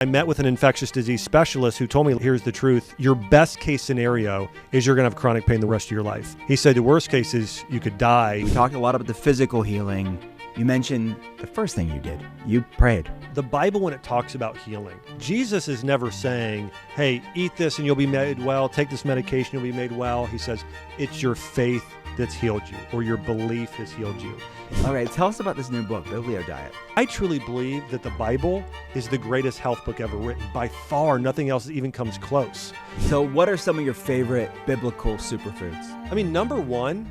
I met with an infectious disease specialist who told me, here's the truth, your best case scenario is you're going to have chronic pain the rest of your life. He said the worst case is you could die. We talked a lot about the physical healing. You mentioned the first thing you did. You prayed. The Bible, when it talks about healing, Jesus is never saying, hey, eat this and you'll be made well, take this medication, you'll be made well. He says, it's your faith that's healed you, or your belief has healed you. All right, tell us about this new book, Biblio Diet. I truly believe that the Bible is the greatest health book ever written. By far, nothing else even comes close. So what are some of your favorite biblical superfoods? I mean, number one,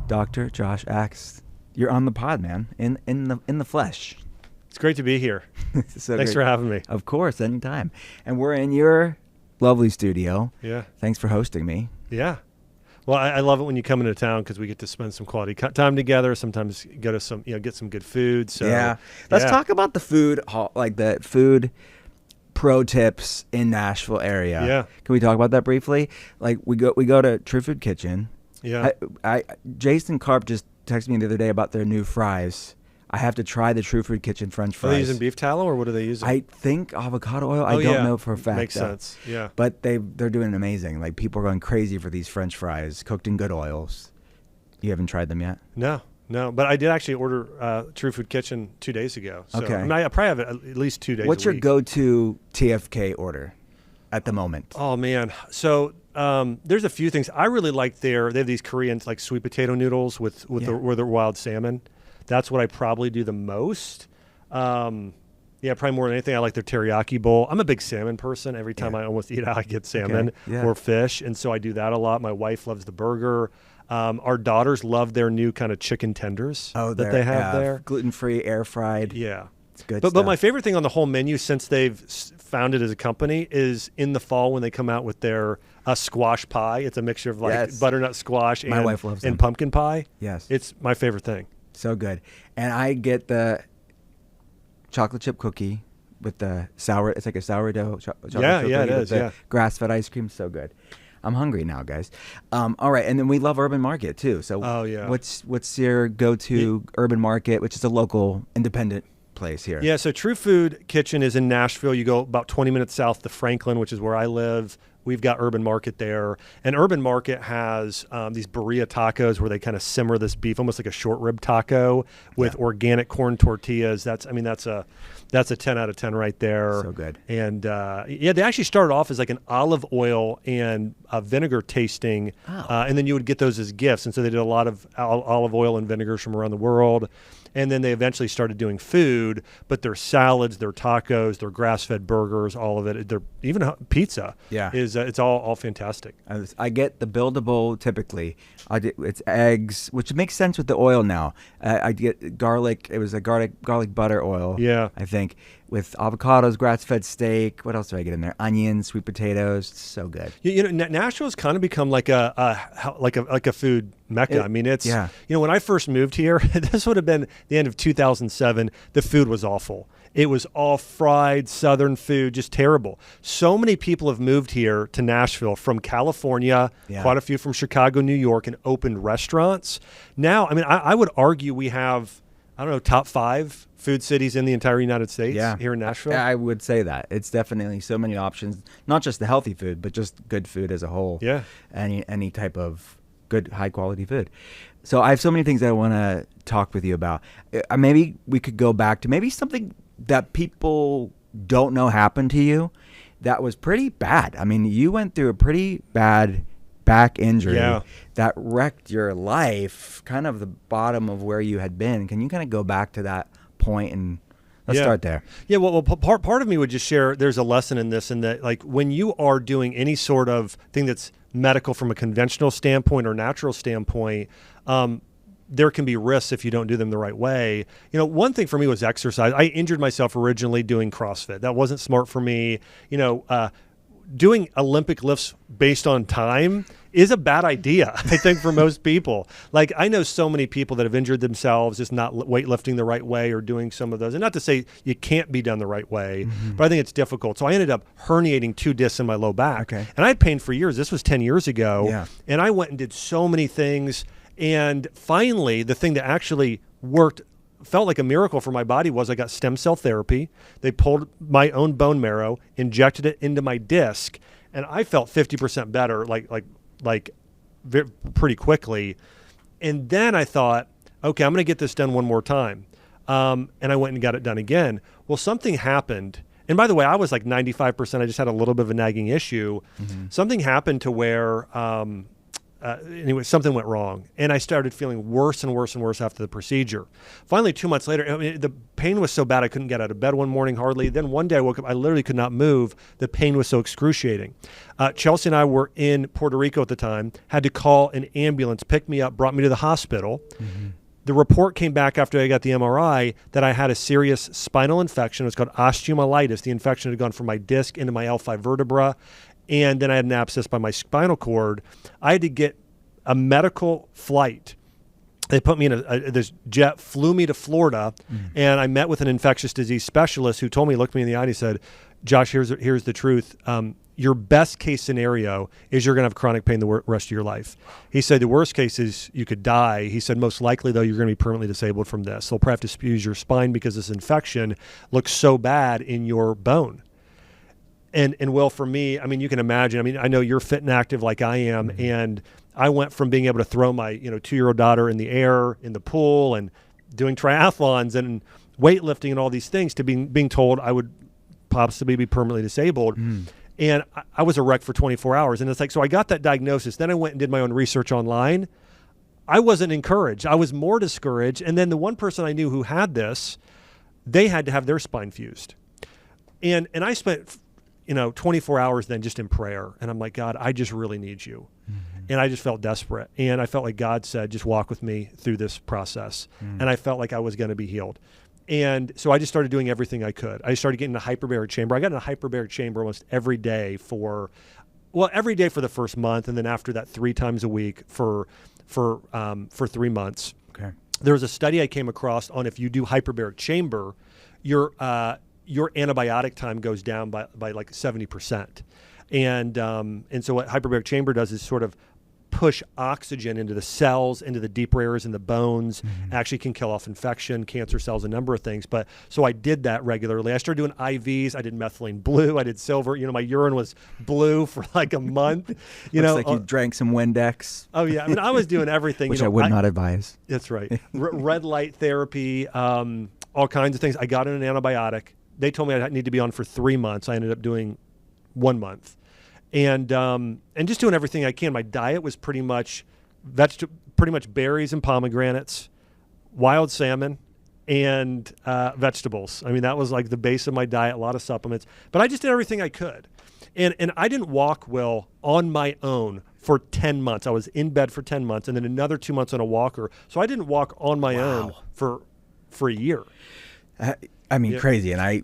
Dr. Josh Axe, you're on the pod, man, in the flesh. it's great to be here. So Thanks for having me. Of course, anytime. And we're in your lovely studio. Yeah. Thanks for hosting me. Yeah. Well, I love it when you come into town because we get to spend some quality time together. Sometimes go to some, get some good food. So yeah. Let's talk about the food, like the food pro tips in Nashville area. Yeah. Can we talk about that briefly? Like we go to True Food Kitchen. Yeah. Jason Karp just texted me the other day about their new fries. I have to try the True Food Kitchen French fries. Are they using beef tallow or what are they using? I think avocado oil. I don't know for a fact. Makes sense. Yeah. But they're doing amazing. Like people are going crazy for these French fries cooked in good oils. You haven't tried them yet? No. But I did actually order True Food Kitchen 2 days ago. So, okay. I mean, I probably have it at least 2 days. What's a your week. go-to TFK order at the moment? Oh man. So there's a few things I really like there. They have these Korean like sweet potato noodles with the wild salmon. That's what I probably do the most. Probably more than anything, I like their teriyaki bowl. I'm a big salmon person. Every time I almost eat out, I get salmon or fish, and so I do that a lot. My wife loves the burger. Our daughters love their new kind of chicken tenders that they have there. Gluten-free, air-fried. Yeah. It's good But my favorite thing on the whole menu since they've founded as a company is in the fall when they come out with their squash pie. It's a mixture of like butternut squash my wife loves and them. pumpkin pie. Yes. It's my favorite thing. So good. And I get the chocolate chip cookie with the sour. It's like a sourdough chocolate chip cookie it with is. the grass-fed ice cream. So good. I'm hungry now, guys. All right, and then we love Urban Market too. So, what's your go-to Urban Market, which is a local independent place here? Yeah, so True Food Kitchen is in Nashville. You go about 20 minutes south to Franklin, which is where I live. We've got Urban Market there. And Urban Market has these birria tacos where they kind of simmer this beef, almost like a short rib taco with organic corn tortillas. That's a 10 out of 10 right there. So good. And they actually started off as like an olive oil and vinegar tasting. And then you would get those as gifts. And so they did a lot of olive oil and vinegars from around the world. And then they eventually started doing food, but their salads, their tacos, their grass-fed burgers, all of it, their even pizza is it's all fantastic. I get the buildable typically. It's eggs, which makes sense with the oil now. I get garlic. It was a garlic butter oil. Yeah, I think with avocados, grass-fed steak. What else do I get in there? Onions, sweet potatoes. It's so good. Nashville's kind of become like a food mecca. I mean, it's when I first moved here, this would have been the end of 2007. The food was awful. It was all fried Southern food, just terrible. So many people have moved here to Nashville from California, quite a few from Chicago, New York, and opened restaurants. Now, I mean, I would argue we have, top 5 food cities in the entire United States here in Nashville. I would say that. It's definitely so many options, not just the healthy food, but just good food as a whole. Yeah. Any type of good, high-quality food. So I have so many things I want to talk with you about. Maybe we could go back to maybe something that people don't know happened to you that was pretty bad. I mean, you went through a pretty bad back injury that wrecked your life, kind of the bottom of where you had been. Can you kind of go back to that point and let's start there? Yeah, well, part of me would just share there's a lesson in this, in that like when you are doing any sort of thing that's medical from a conventional standpoint or natural standpoint, there can be risks if you don't do them the right way. One thing for me was exercise. I injured myself originally doing CrossFit. That wasn't smart for me. Doing Olympic lifts based on time is a bad idea, I think, for most people. Like, I know so many people that have injured themselves just not weightlifting the right way or doing some of those. And not to say you can't be done the right way, but I think it's difficult. So I ended up herniating 2 discs in my low back. And I had pain for years. This was 10 years ago. Yeah. And I went and did so many things. And finally, the thing that actually worked felt like a miracle for my body was I got stem cell therapy. They pulled my own bone marrow, injected it into my disc, and I felt 50% better, pretty quickly. And then I thought, okay, I'm going to get this done one more time. And I went and got it done again. Well, something happened. And by the way, I was like 95%. I just had a little bit of a nagging issue. Mm-hmm. Something happened to where, anyway, something went wrong. And I started feeling worse and worse and worse after the procedure. Finally, 2 months later, the pain was so bad I couldn't get out of bed one morning hardly. Then one day I woke up, I literally could not move. The pain was so excruciating. Chelsea and I were in Puerto Rico at the time, had to call an ambulance, pick me up, brought me to the hospital. Mm-hmm. The report came back after I got the MRI that I had a serious spinal infection. It was called osteomyelitis. The infection had gone from my disc into my L5 vertebra, and then I had an abscess by my spinal cord. I had to get a medical flight. They put me in this jet, flew me to Florida, and I met with an infectious disease specialist who told me, looked me in the eye, and he said, Josh, here's the truth. Your best case scenario is you're going to have chronic pain the rest of your life. He said the worst case is you could die. He said most likely, though, you're going to be permanently disabled from this. They'll probably have to use your spine because this infection looks so bad in your bone. And Will, for me, I mean, you can imagine, I mean, I know you're fit and active like I am, and I went from being able to throw my 2-year-old daughter in the air, in the pool, and doing triathlons and weightlifting and all these things to being told I would possibly be permanently disabled. And I was a wreck for 24 hours. And it's like, so I got that diagnosis. Then I went and did my own research online. I wasn't encouraged. I was more discouraged. And then the one person I knew who had this, they had to have their spine fused. And I spent 24 hours then just in prayer. And I'm like, God, I just really need you. And I just felt desperate. And I felt like God said, just walk with me through this process. And I felt like I was going to be healed. And so I just started doing everything I could. I started getting in a hyperbaric chamber. I got in a hyperbaric chamber almost every day for the first month. And then after that, 3 times a week for 3 months. Okay. There was a study I came across on if you do hyperbaric chamber, your antibiotic time goes down by like 70%. And so what hyperbaric chamber does is sort of push oxygen into the cells, into the deeper areas in the bones, actually can kill off infection, cancer cells, a number of things. But so I did that regularly. I started doing IVs. I did methylene blue. I did silver. My urine was blue for like a month. Looks like you drank some Windex. Oh yeah. I mean, I was doing everything. Which I would not advise. That's right. Red light therapy, all kinds of things. I got an antibiotic. They told me I need to be on for 3 months. I ended up doing 1 month. And just doing everything I can. My diet was pretty much berries and pomegranates, wild salmon, and vegetables. I mean, that was like the base of my diet, a lot of supplements. But I just did everything I could. And I didn't walk, Will, on my own for 10 months. I was in bed for 10 months and then another 2 months on a walker. So I didn't walk on my own for a year. I mean, crazy. And I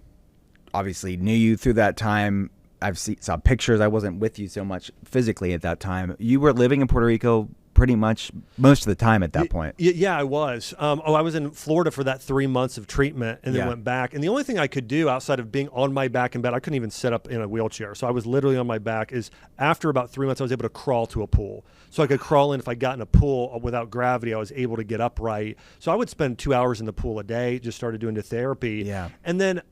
obviously knew you through that time. Saw pictures. I wasn't with you so much physically at that time. You were living in Puerto Rico pretty much most of the time at that point. Yeah, I was. I was in Florida for that 3 months of treatment and then went back. And the only thing I could do outside of being on my back in bed, I couldn't even sit up in a wheelchair. So I was literally on my back. Is after about 3 months, I was able to crawl to a pool. So I could crawl in. If I got in a pool without gravity, I was able to get upright. So I would spend 2 hours in the pool a day, just started doing the therapy. Yeah. And then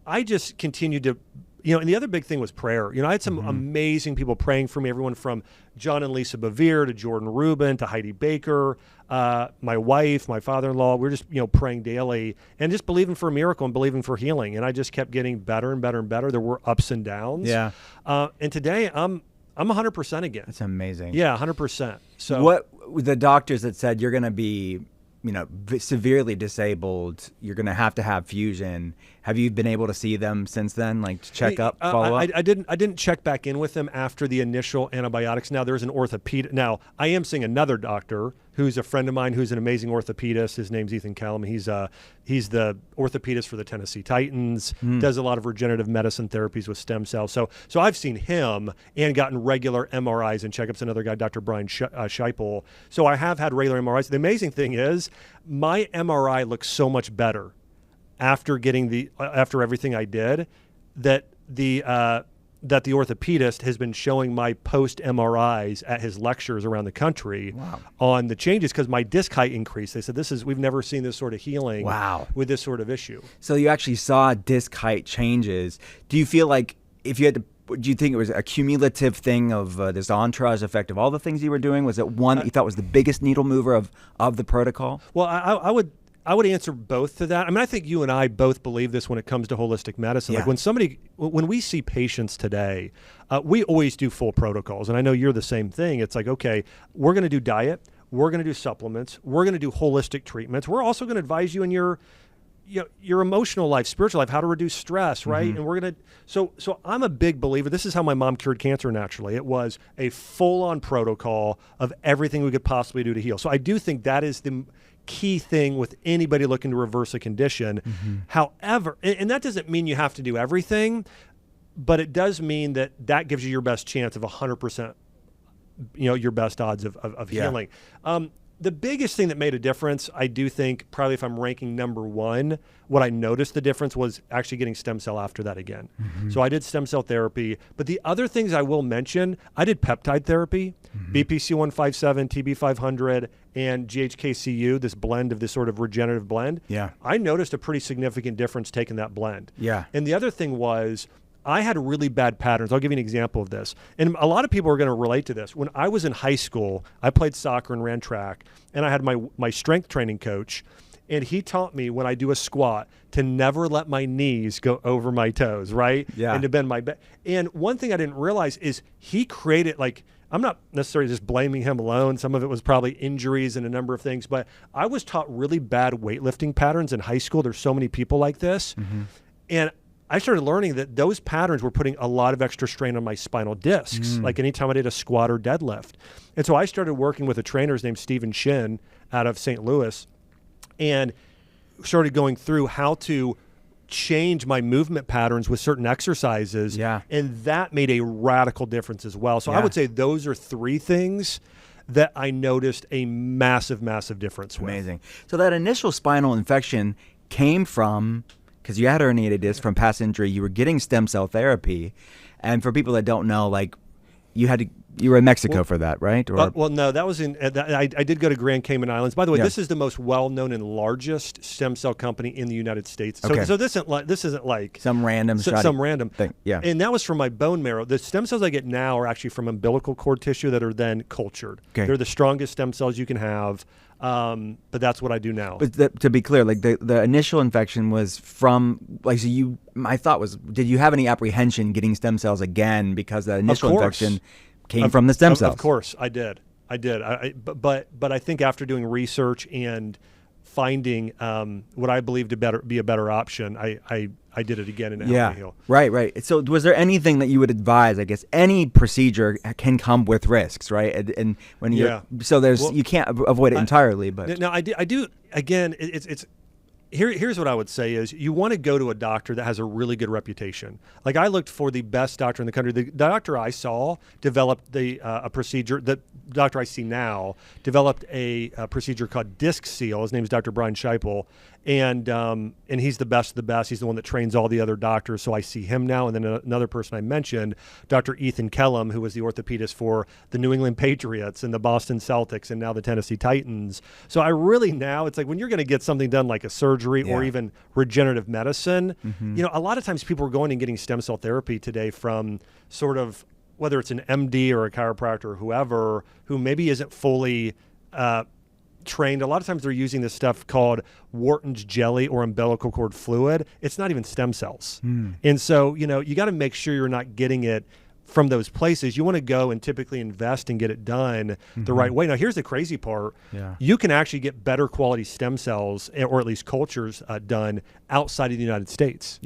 I just continued to and the other big thing was prayer. I had some amazing people praying for me, everyone from John and Lisa Bevere to Jordan Rubin to Heidi Baker, my wife, my father-in-law. We were just, praying daily and just believing for a miracle and believing for healing. And I just kept getting better and better and better. There were ups and downs. Yeah. And today I'm 100% again. That's amazing. Yeah, 100%. So what the doctors that said you're going to be severely disabled, you're going to have fusion. Have you been able to see them since then, like to check up, follow up? I didn't check back in with them after the initial antibiotics. Now there's an orthopedic. Now I am seeing another doctor who's a friend of mine who's an amazing orthopedist. His name's Ethan Callum. He's the orthopedist for the Tennessee Titans, does a lot of regenerative medicine therapies with stem cells. So I've seen him and gotten regular MRIs and checkups. Another guy, Dr. Brian Scheipel. So I have had regular MRIs. The amazing thing is my MRI looks so much better after getting after everything I did, that the that the orthopedist has been showing my post MRIs at his lectures around the country on the changes, because my disc height increased. They said, we've never seen this sort of healing with this sort of issue. So you actually saw disc height changes. Do you feel like if you had to, do you think it was a cumulative thing of this entourage effect of all the things you were doing? Was it one that you thought was the biggest needle mover of the protocol? Well, I would answer both to that. I mean, I think you and I both believe this when it comes to holistic medicine. Yeah. Like when we see patients today, we always do full protocols. And I know you're the same thing. It's like, okay, we're going to do diet. We're going to do supplements. We're going to do holistic treatments. We're also going to advise you in your emotional life, spiritual life, how to reduce stress, right? And we're going to, so I'm a big believer. This is how my mom cured cancer naturally. It was a full-on protocol of everything we could possibly do to heal. So I do think that is the key thing with anybody looking to reverse a condition. However, and that doesn't mean you have to do everything, but it does mean that gives you your best chance of 100%, your best odds of healing. The biggest thing that made a difference, I do think, probably if I'm ranking number one, what I noticed the difference was actually getting stem cell after that again. So I did stem cell therapy. But the other things I will mention, I did peptide therapy, BPC-157, TB-500, and GHK-Cu, this blend of this sort of regenerative blend. Yeah. I noticed a pretty significant difference taking that blend. Yeah. And the other thing was, I had really bad patterns. I'll give you an example of this. And a lot of people are going to relate to this. When I was in high school, I played soccer and ran track, and I had my strength training coach, and he taught me when I do a squat to never let my knees go over my toes, right? Yeah. And to bend my back. And one thing I didn't realize is he created, like, I'm not necessarily just blaming him alone. Some of it was probably injuries and a number of things, but I was taught really bad weightlifting patterns in high school. There's so many people like this. And I started learning that those patterns were putting a lot of extra strain on my spinal discs, like anytime I did a squat or deadlift. And so I started working with a trainer named Stephen Shin out of St. Louis, and started going through how to change my movement patterns with certain exercises. And that made a radical difference as well. So I would say those are three things that I noticed a massive, massive difference with. Amazing. So that initial spinal infection came from, because you had herniated disc from past injury, you were getting stem cell therapy. And for people that don't know, like, you were in Mexico for that, right? Or, well, no, that was I did go to Grand Cayman Islands. By the way, this is the most well-known and largest stem cell company in the United States. So, so this isn't like some random thing. Yeah. And that was from my bone marrow. The stem cells I get now are actually from umbilical cord tissue that are then cultured. They're the strongest stem cells you can have. But that's what I do now. But to be clear, like the initial infection was from, like, so my thought was, did you have any apprehension getting stem cells again because that initial infection came from the stem cells? Of course, I did. But I think after doing research and finding what I believe to be a better option, I did it again and it helped me heal. Right. So was there anything that you would advise? I guess any procedure can come with risks, right? And when you you can't avoid it entirely. But no, I do. Again, it's here's what I would say is you want to go to a doctor that has a really good reputation. Like, I looked for the best doctor in the country. The doctor I saw developed a procedure. The doctor I see now developed a procedure called disc seal. His name is Dr. Brian Scheipel. And he's the best of the best. He's the one that trains all the other doctors. So I see him now. And then another person I mentioned, Dr. Ethan Kellum, who was the orthopedist for the New England Patriots and the Boston Celtics and now the Tennessee Titans. So I really now, it's like when you're going to get something done like a surgery or even regenerative medicine, a lot of times people are going and getting stem cell therapy today from sort of, whether it's an MD or a chiropractor or whoever, who maybe isn't fully trained. A lot of times they're using this stuff called Wharton's jelly or umbilical cord fluid. It's not even stem cells. And so, you got to make sure you're not getting it from those places. You want to go and typically invest and get it done the right way. Now, here's the crazy part. You can actually get better quality stem cells, or at least cultures, done outside of the United States.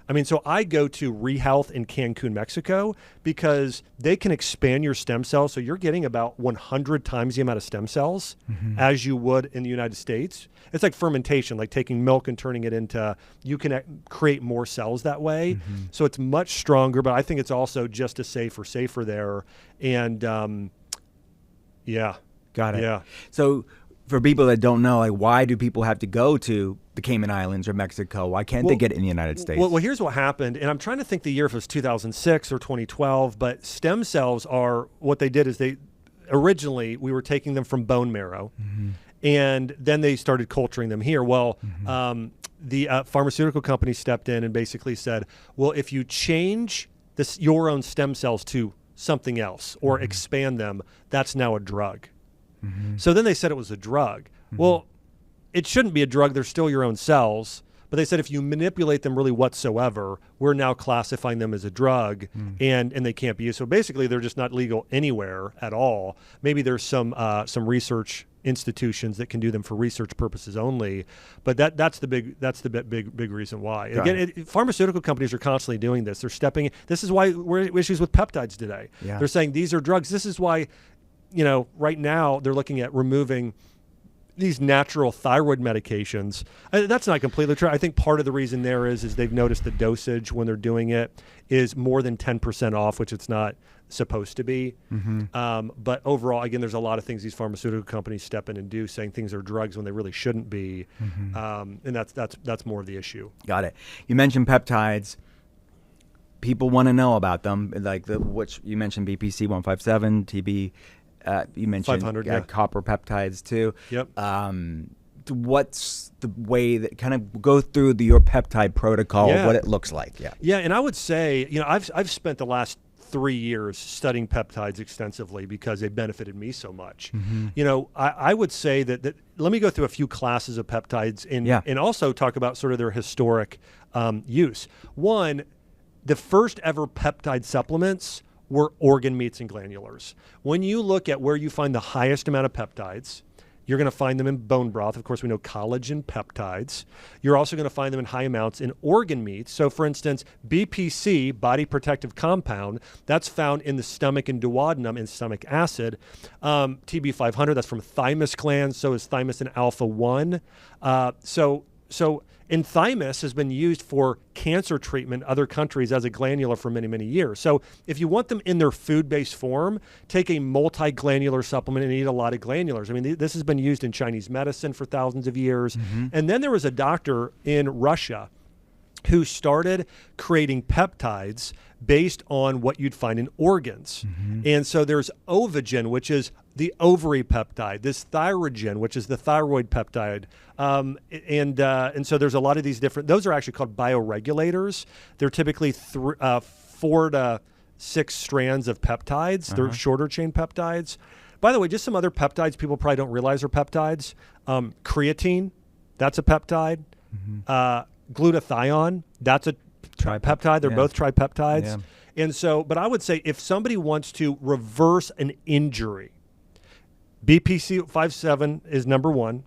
I mean, so I go to ReHealth in Cancun, Mexico, because they can expand your stem cells. So you're getting about 100 times the amount of stem cells as you would in the United States. It's like fermentation, like taking milk and turning it into, you can create more cells that way. So it's much stronger, but I think it's also just as safer there. And Got it. Yeah. So for people that don't know, like, why do people have to go to the Cayman Islands or Mexico? Why can't they get it in the United States? Well, here's what happened, and I'm trying to think the year if it was 2006 or 2012, but stem cells are, what they did is originally we were taking them from bone marrow, and then they started culturing them here. Well, the pharmaceutical company stepped in and basically said, well, if you change your own stem cells to something else or expand them, that's now a drug. So then they said it was a drug. Well, it shouldn't be a drug. They're still your own cells. But they said if you manipulate them really whatsoever, we're now classifying them as a drug, and they can't be used. So basically, they're just not legal anywhere at all. Maybe there's some research institutions that can do them for research purposes only. But that's the big reason why. Again, pharmaceutical companies are constantly doing this. They're stepping in. This is why we're issues with peptides today. Yeah. They're saying these are drugs. This is why, right now they're looking at removing these natural thyroid medications. That's not completely true. I think part of the reason there is they've noticed the dosage when they're doing it is more than 10% off, which it's not supposed to be. But overall, again, there's a lot of things these pharmaceutical companies step in and do, saying things are drugs when they really shouldn't be. And that's more of the issue. Got it. You mentioned peptides. People want to know about them, like which you mentioned BPC-157, TB. You mentioned 500, copper peptides too. Yep. What's the way that kind of go through your peptide protocol, what it looks like? Yeah, and I would say, I've spent the last 3 years studying peptides extensively because they benefited me so much. I would say that let me go through a few classes of peptides and also talk about sort of their historic use. One, the first ever peptide supplements were organ meats and glandulars. When you look at where you find the highest amount of peptides, you're going to find them in bone broth. Of course, we know collagen peptides. You're also going to find them in high amounts in organ meats. So, for instance, BPC, body protective compound, that's found in the stomach and duodenum in stomach acid. TB-500, that's from thymus glands. So is thymosin alpha-1. And thymus has been used for cancer treatment in other countries as a glandular for many, many years. So if you want them in their food-based form, take a multi-glandular supplement and eat a lot of glandulars. I mean, this has been used in Chinese medicine for thousands of years. And then there was a doctor in Russia who started creating peptides based on what you'd find in organs. And so there's Ovigen, which is the ovary peptide, this thyrogen, which is the thyroid peptide. And so there's a lot of these different, those are actually called bioregulators. They're typically 4 to 6 strands of peptides. They're shorter chain peptides. By the way, just some other peptides people probably don't realize are peptides. Creatine, that's a peptide. Glutathione, that's a tripeptide. They're both tripeptides. And so, but I would say if somebody wants to reverse an injury, BPC-157 is number 1,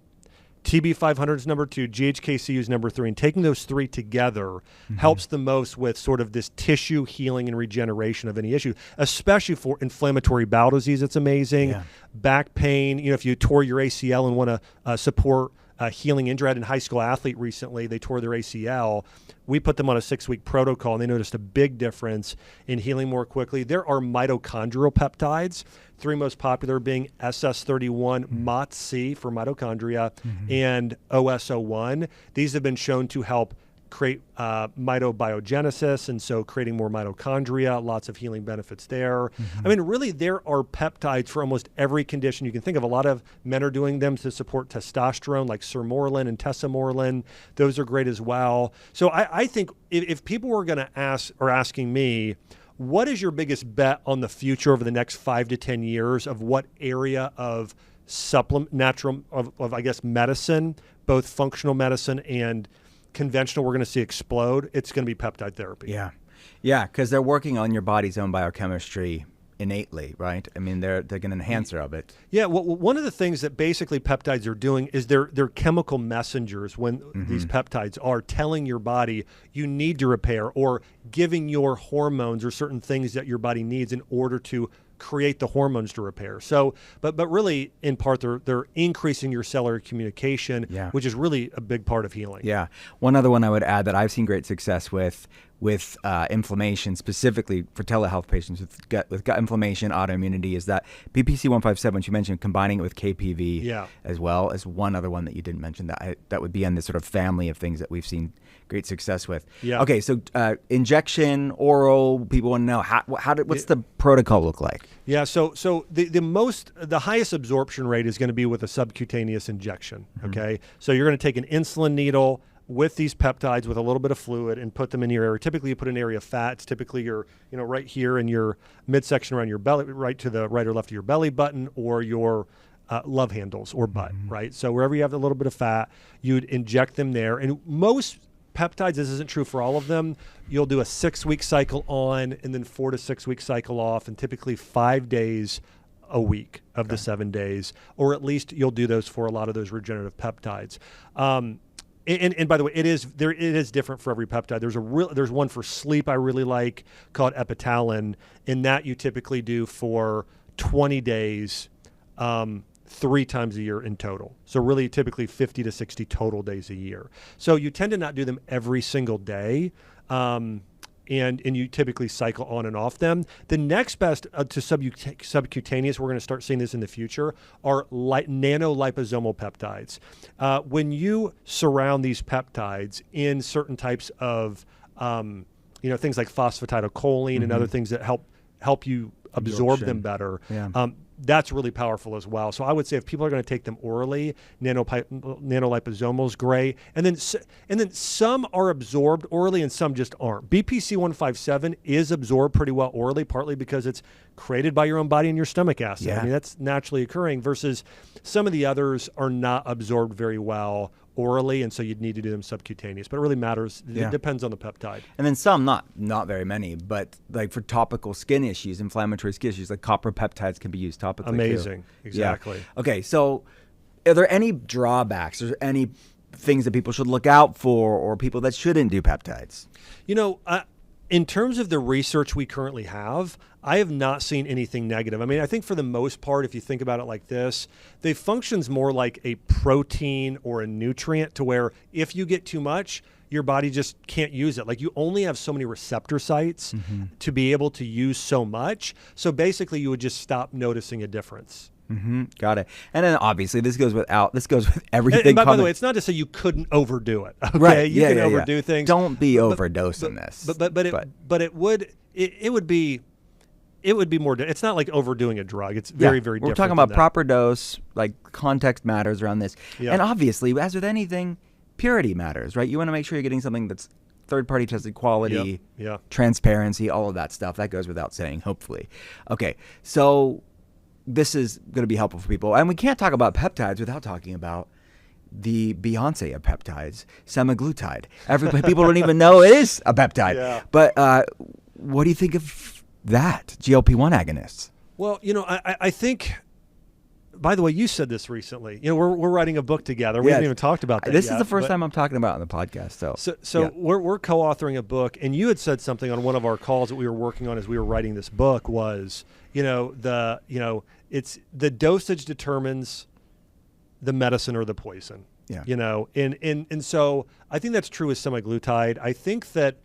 TB-500 is number 2, GHK-Cu is number 3, and taking those 3 together helps the most with sort of this tissue healing and regeneration of any issue, especially for inflammatory bowel disease. It's amazing. Back pain, if you tore your ACL and want to support healing injury. I had a high school athlete recently, they tore their ACL. We put them on a 6-week protocol, and they noticed a big difference in healing more quickly. There are mitochondrial peptides, 3 most popular being SS31, MOTC for mitochondria, and OSO1. These have been shown to help create mitobiogenesis, and so creating more mitochondria, lots of healing benefits there. I mean, really, there are peptides for almost every condition you can think of. A lot of men are doing them to support testosterone, like sermorelin and tesamorelin. Those are great as well. So I think if people were going to asking me, what is your biggest bet on the future over the next 5 to 10 years of what area of I guess, medicine, both functional medicine and conventional, we're going to see explode? It's going to be peptide therapy. Yeah, because they're working on your body's own biochemistry innately, right? I mean, they're an enhancer of it. Yeah, well, one of the things that basically peptides are doing is they're chemical messengers when these peptides are telling your body you need to repair, or giving your hormones or certain things that your body needs in order to create the hormones to repair. So, but really, in part, they're increasing your cellular communication, which is really a big part of healing. Yeah. One other one I would add that I've seen great success with inflammation, specifically for telehealth patients with gut inflammation, autoimmunity, is that BPC-157, which you mentioned, combining it with KPV as well, as one other one that you didn't mention that would be in this sort of family of things that we've seen great success with. Yeah. Okay, so injection, oral, people want to know what's the protocol look like? Yeah, so the highest absorption rate is going to be with a subcutaneous injection. Okay, so you're going to take an insulin needle with these peptides with a little bit of fluid and put them in your area. Typically, you put an area of fat. It's typically your, right here in your midsection around your belly, right to the right or left of your belly button, or your love handles or butt, right? So wherever you have a little bit of fat, you'd inject them there. And most peptides, this isn't true for all of them, you'll do a 6-week cycle on and then 4 to 6 week cycle off, and typically 5 days a week of the 7 days, or at least you'll do those for a lot of those regenerative peptides. And by the way, it is different for every peptide. There's one for sleep I really like called epitalin, and that you typically do for 20 days, 3 times a year in total. So really typically 50 to 60 total days a year. So you tend to not do them every single day. And you typically cycle on and off them. The next best to subcutaneous, we're going to start seeing this in the future, are nanoliposomal peptides. When you surround these peptides in certain types of, things like phosphatidylcholine and other things that help you absorb them better, that's really powerful as well. So I would say if people are going to take them orally, nanoliposomal is great. And then some are absorbed orally and some just aren't. BPC-157 is absorbed pretty well orally, partly because it's created by your own body and your stomach acid. Yeah. I mean, that's naturally occurring, versus some of the others are not absorbed very well orally, and so you'd need to do them subcutaneous. But it really matters. It depends on the peptide. And then some, not very many, but like for topical skin issues, inflammatory skin issues, like copper peptides can be used topically. Amazing. Too. Exactly. Yeah. Okay, so are there any drawbacks? Are there any things that people should look out for, or people that shouldn't do peptides? In terms of the research we currently have, I have not seen anything negative. I mean, I think for the most part, if you think about it like this, they functions more like a protein or a nutrient, to where if you get too much, your body just can't use it. Like, you only have so many receptor sites to be able to use so much. So basically you would just stop noticing a difference. Got it. And then obviously this goes with everything. And by the way, it's not to say you couldn't overdo it. Okay? Right. You can overdo things. Don't be overdosing this. But it would be more. It's not like overdoing a drug. It's very different. We're talking about proper dose. Like, context matters around this. Yeah. And obviously, as with anything, purity matters, right? You want to make sure you're getting something that's third-party tested quality, transparency, all of that stuff. That goes without saying, hopefully. Okay, so this is going to be helpful for people. And we can't talk about peptides without talking about the Beyonce of peptides, semaglutide. People don't even know it is a peptide. Yeah. But what do you think of that, GLP-1 agonists? Well, I think, by the way, you said this recently. We're writing a book together. We haven't even talked about that This is the first time I'm talking about it on the podcast. So we're co-authoring a book, and you had said something on one of our calls that we were working on as we were writing this book was, it's the dosage determines the medicine or the poison. Yeah. And so I think that's true with semaglutide. I think that,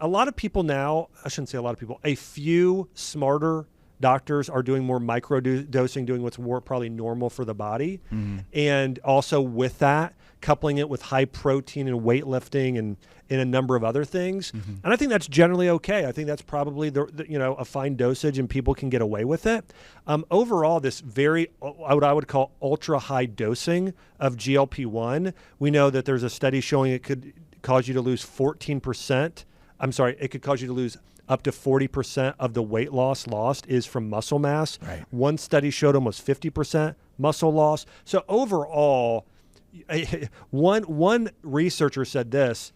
a lot of people now, I shouldn't say a lot of people, a few smarter doctors are doing more micro dosing, doing what's more probably normal for the body. And also with that, coupling it with high protein and weightlifting and a number of other things. And I think that's generally okay. I think that's probably a fine dosage and people can get away with it. Overall, this what I would call ultra high dosing of GLP-1, we know that there's a study showing it could cause you to lose 14%. It could cause you to lose up to 40% of the weight lost is from muscle mass. Right. One study showed almost 50% muscle loss. So overall, one researcher said this: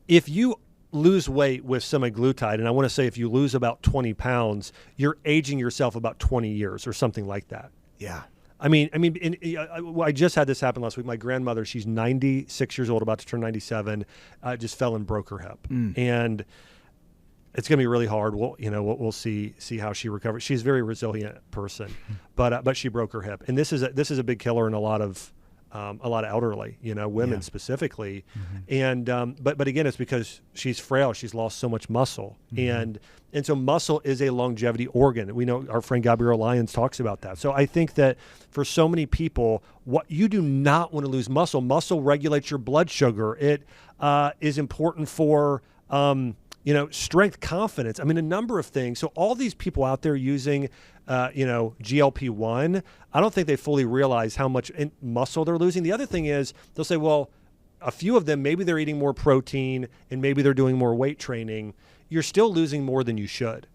if you lose weight with semaglutide, and I want to say if you lose about 20 pounds, you're aging yourself about 20 years or something like that. Yeah. I just had this happen last week. My grandmother, she's 96 years old, about to turn 97, just fell and broke her hip. And it's going to be really hard. We'll see how she recovers. She's a very resilient person, but she broke her hip, and this is a big killer in a lot of elderly, women specifically. And but again, it's because she's frail. She's lost so much muscle, and so muscle is a longevity organ. We know our friend Gabrielle Lyons talks about that. So I think that for so many people, what you do not want to lose muscle. Muscle regulates your blood sugar. It is important for strength, confidence. I mean, a number of things. So all these people out there using, GLP-1, I don't think they fully realize how much muscle they're losing. The other thing is they'll say, well, a few of them, maybe they're eating more protein and maybe they're doing more weight training. You're still losing more than you should.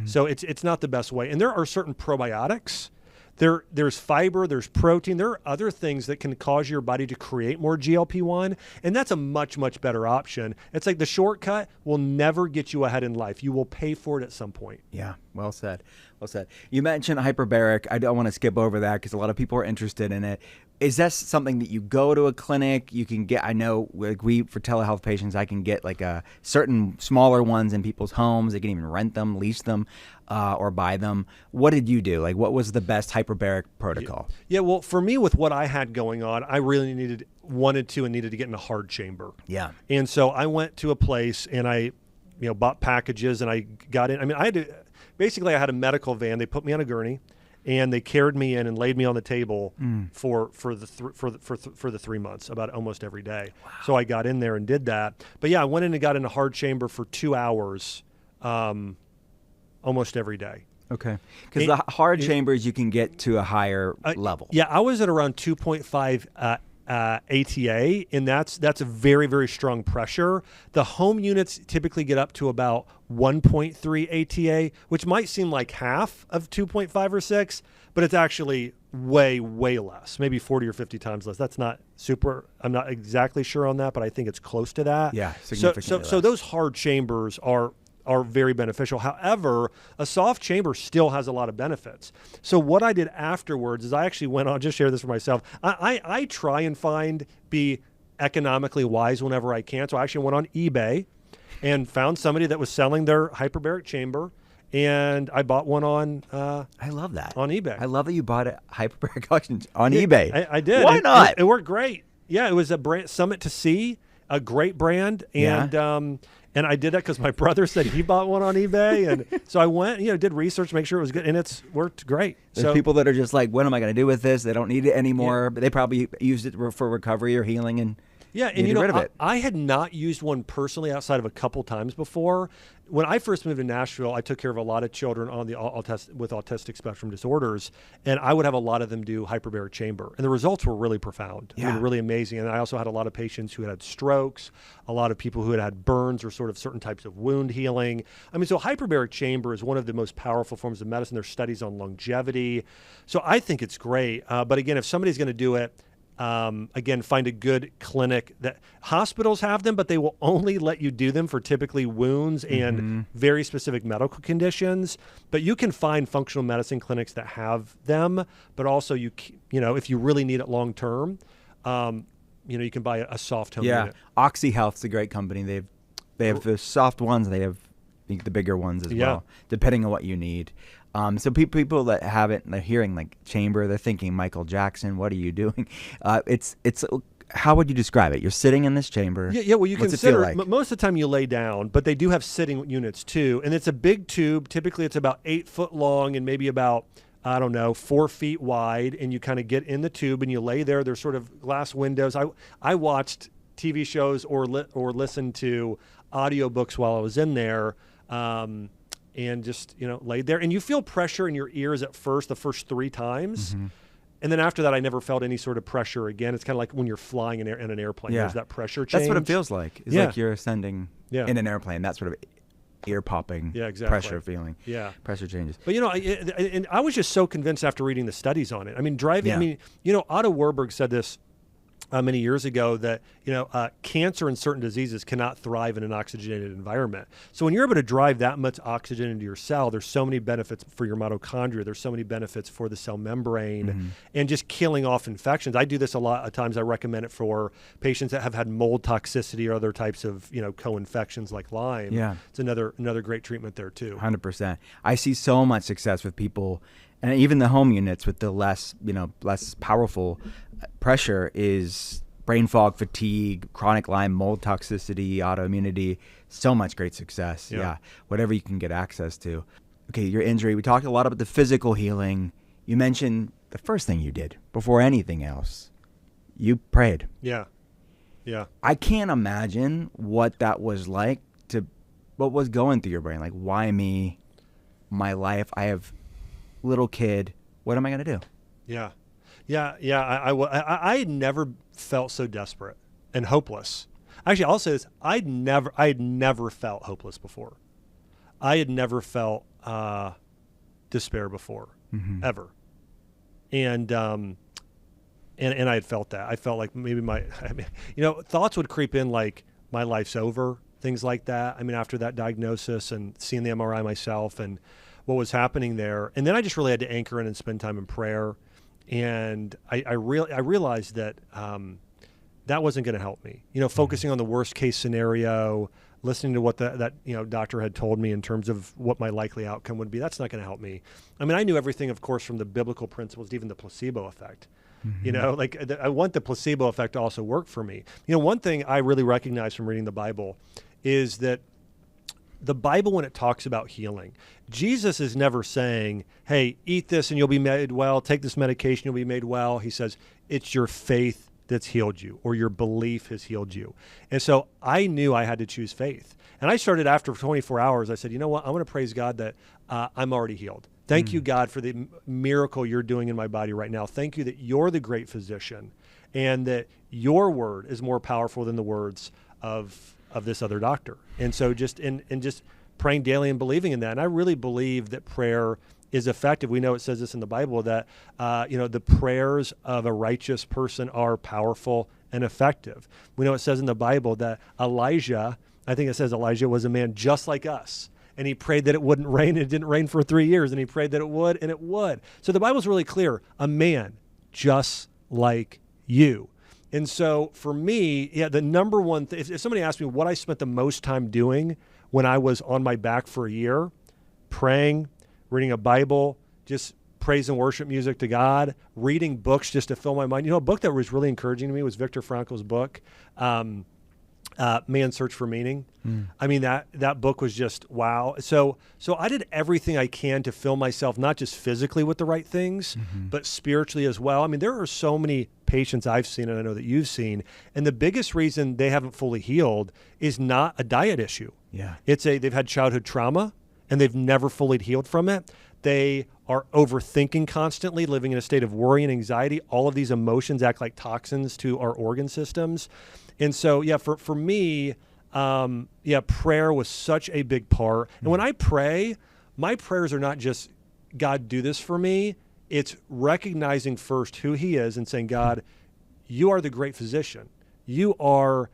So it's not the best way. And there are certain probiotics. There's fiber, there's protein. There are other things that can cause your body to create more GLP-1, and that's a much, much better option. It's like the shortcut will never get you ahead in life. You will pay for it at some point. Yeah, well said. Well said. You mentioned hyperbaric. I don't want to skip over that because a lot of people are interested in it. Is that something that you go to a clinic? You can get, I know, like for telehealth patients, I can get like a certain smaller ones in people's homes. They can even rent them, lease them, or buy them. What did you do? Like, what was the best hyperbaric protocol? Yeah, well, for me, with what I had going on, I really wanted to get in a hard chamber. Yeah. And so I went to a place and I, bought packages and I got in. I mean, I had a medical van. They put me on a gurney and they carried me in and laid me on the table for the 3 months, about almost every day. Wow. So I got in there and did that. But yeah, I went in and got in a hard chamber for 2 hours, almost every day. Okay. Because the hard chambers, you can get to a higher level. Yeah, I was at around 2.5 ATA, and that's a very, very strong pressure. The home units typically get up to about 1.3 ATA, which might seem like half of 2.5 or 6, but it's actually way, way less, maybe 40 or 50 times less. That's not super, I'm not exactly sure on that, but I think it's close to that. Yeah, significantly less. So those hard chambers are very beneficial. However, a soft chamber still has a lot of benefits. So what I did afterwards is I actually went on, just share this for myself. I try and be economically wise whenever I can. So I actually went on eBay and found somebody that was selling their hyperbaric chamber, and I bought one on I love that. On eBay. I love that you bought a hyperbaric collection on eBay. I did. Why not? It worked great. Yeah, it was a brand, Summit to Sea, a great brand, and and I did that because my brother said he bought one on eBay. And so I went, did research, make sure it was good. And it's worked great. There's people that are just like, what am I going to do with this? They don't need it anymore. But they probably used it for recovery or healing and get rid of it. I had not used one personally outside of a couple times before. When I first moved to Nashville, I took care of a lot of children on with autistic spectrum disorders, and I would have a lot of them do hyperbaric chamber, and the results were really profound. Yeah. I mean, really amazing. And I also had a lot of patients who had strokes, a lot of people who had burns or sort of certain types of wound healing. I mean, so hyperbaric chamber is one of the most powerful forms of medicine. There's studies on longevity. So I think it's great. But again, if somebody's going to do it, again, find a good clinic. That hospitals have them, but they will only let you do them for typically wounds and very specific medical conditions. But you can find functional medicine clinics that have them, but also if you really need it long term, you can buy a soft home unit. OxyHealth's a great company. They have the soft ones. They have the bigger ones as well, depending on what you need. So people that haven't, they're hearing like chamber, they're thinking Michael Jackson. What are you doing? It's how would you describe it? You're sitting in this chamber. Yeah. Well, you What's consider it feel like? Most of the time you lay down, but they do have sitting units too, and it's a big tube. Typically, it's about 8 foot long and maybe about 4 feet wide, and you kind of get in the tube and you lay there. There's sort of glass windows. I watched TV shows or listened to audiobooks while I was in there. And just, laid there. And you feel pressure in your ears at first, the first 3 times. And then after that, I never felt any sort of pressure again. It's kind of like when you're flying in an airplane. There's that pressure change. That's what it feels like. It's like you're ascending in an airplane. That sort of ear-popping pressure feeling. Yeah. Pressure changes. But, and I was just so convinced after reading the studies on it. I mean, driving, Otto Warburg said this many years ago that, cancer and certain diseases cannot thrive in an oxygenated environment. So when you're able to drive that much oxygen into your cell, there's so many benefits for your mitochondria. There's so many benefits for the cell membrane and just killing off infections. I do this a lot of times. I recommend it for patients that have had mold toxicity or other types of, co-infections like Lyme. Yeah. It's another great treatment there too. 100%. I see so much success with people, and even the home units with the less powerful pressure is brain fog, fatigue, chronic Lyme, mold toxicity, autoimmunity. So much great success. Yeah. Whatever you can get access to. Okay, your injury. We talked a lot about the physical healing. You mentioned the first thing you did before anything else. You prayed. Yeah. I can't imagine what that was like, what was going through your brain. Like, why me? My life. I have little kid. What am I going to do? Yeah. I had never felt so desperate and hopeless. Actually, I'll say this: I had never felt hopeless before. I had never felt despair before, ever. And I had felt that. I felt like maybe thoughts would creep in, like my life's over, things like that. I mean, after that diagnosis and seeing the MRI myself and what was happening there, and then I just really had to anchor in and spend time in prayer. And I realized that that wasn't going to help me. Focusing on the worst case scenario, listening to what that doctor had told me in terms of what my likely outcome would be, that's not going to help me. I mean, I knew everything, of course, from the biblical principles, even the placebo effect. I want the placebo effect to also work for me. One thing I really recognize from reading the Bible is that the Bible, when it talks about healing, Jesus is never saying, hey, eat this and you'll be made well, take this medication, you'll be made well. He says, it's your faith that's healed you, or your belief has healed you. And so I knew I had to choose faith. And I started after 24 hours, I said, you know what, I'm going to praise God that I'm already healed. Thank you, God, for the miracle you're doing in my body right now. Thank you that you're the great physician and that your word is more powerful than the words of this other doctor. And so just praying daily and believing in that. And I really believe that prayer is effective. We know it says this in the Bible that, the prayers of a righteous person are powerful and effective. We know it says in the Bible that Elijah was a man just like us. And he prayed that it wouldn't rain, and it didn't rain for 3 years. And he prayed that it would, and it would. So the Bible's really clear. A man just like you. And so for me, the number one thing, if somebody asked me what I spent the most time doing when I was on my back for a year, praying, reading a Bible, just praise and worship music to God, reading books just to fill my mind. A book that was really encouraging to me was Viktor Frankl's book, Man's Search for Meaning. I mean, that book was just wow. So I did everything I can to fill myself, not just physically with the right things, but spiritually as well. I mean, there are so many patients I've seen, and I know that you've seen, and the biggest reason they haven't fully healed is not a diet issue. Yeah. They've had childhood trauma and they've never fully healed from it. They are overthinking constantly, living in a state of worry and anxiety. All of these emotions act like toxins to our organ systems. And so, for me, prayer was such a big part. And when I pray, my prayers are not just, God, do this for me. It's recognizing first who he is and saying, God, you are the great physician. You are,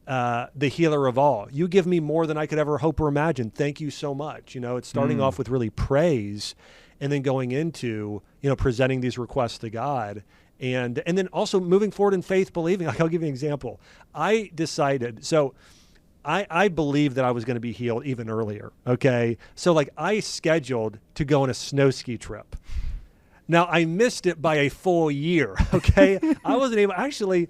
the healer of all. You give me more than I could ever hope or imagine. Thank you so much. It's starting off with really praise and then going into, presenting these requests to God. And then also moving forward in faith, believing. I'll give you an example. I decided, I believed that I was going to be healed even earlier, okay? So I scheduled to go on a snow ski trip. Now, I missed it by a full year, okay? I wasn't able, actually,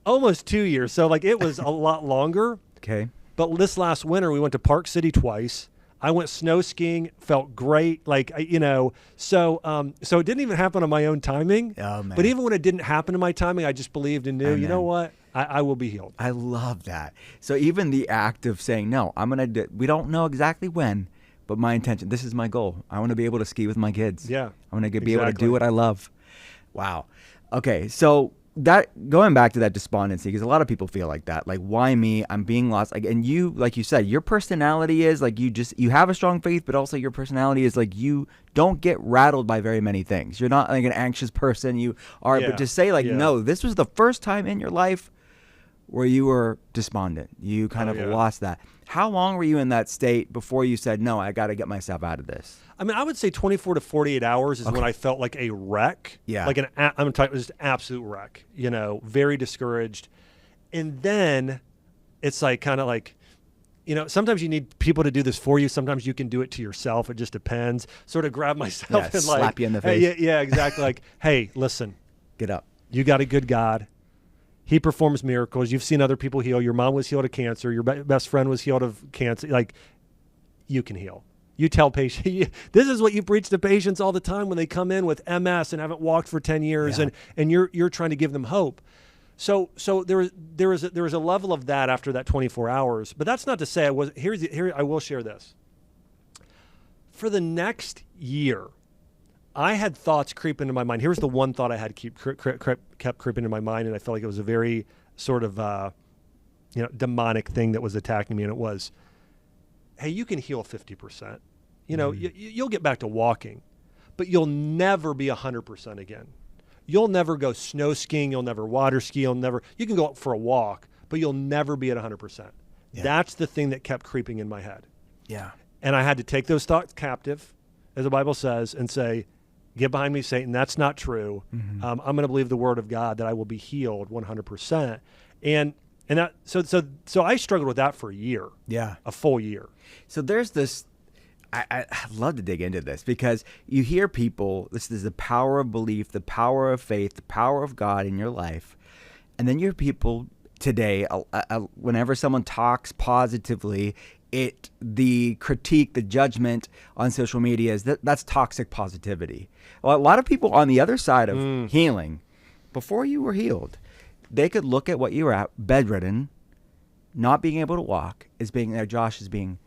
almost 2 years. So it was a lot longer. Okay. But this last winter, we went to Park City twice. I went snow skiing, felt great. So it didn't even happen on my own timing. Oh, man. But even when it didn't happen in my timing, I just believed and knew, Amen. You know what? I will be healed. I love that. So even the act of saying, no, I'm going to do, we don't know exactly when, but my intention, this is my goal. I want to be able to ski with my kids. Yeah. I want to be able to do what I love. Wow. Okay. So that going back to that despondency, because a lot of people feel like that, like, why me? I'm being lost. Like, and you, like you said, your personality is like, you have a strong faith, but also your personality is like, you don't get rattled by very many things. You're not like an anxious person. You are, but to say like, no, this was the first time in your life where you were despondent. You kind of lost that. How long were you in that state before you said, no, I got to get myself out of this? I mean, I would say 24 to 48 hours is when I felt like a wreck. Yeah. Like I'm talking just absolute wreck, you know, very discouraged. And then it's like kind of like, you know, sometimes you need people to do this for you. Sometimes you can do it to yourself. It just depends. Sort of grab myself and like slap you in the face. Hey, yeah, exactly. Like, hey, listen, get up. You got a good God. He performs miracles. You've seen other people heal. Your mom was healed of cancer. Your best friend was healed of cancer. Like, you can heal. You tell patients, this is what you preach to patients all the time when they come in with MS and haven't walked for 10 years, and you're trying to give them hope. So there was a level of that after that 24 hours. But that's not to say I will share this. For the next year, I had thoughts creep into my mind. Here's the one thought I had kept creeping into my mind, and I felt like it was a very sort of demonic thing that was attacking me, and it was, hey, you can heal 50%. You know, you'll get back to walking, but you'll never be 100% again. You'll never go snow skiing. You'll never water ski. You can go out for a walk, but you'll never be at 100%. Yeah. That's the thing that kept creeping in my head. Yeah. And I had to take those thoughts captive, as the Bible says, and say, get behind me, Satan. That's not true. Mm-hmm. I'm going to believe the word of God that I will be healed 100%. And that, so I struggled with that for a year. Yeah. A full year. So there's this, I'd love to dig into this, because you hear people, this is the power of belief, the power of faith, the power of God in your life. And then you hear people today, whenever someone talks positively, the critique, the judgment on social media is that's toxic positivity. Well, a lot of people on the other side of healing, before you were healed, they could look at what you were at, bedridden, not being able to walk, as being there. Josh is being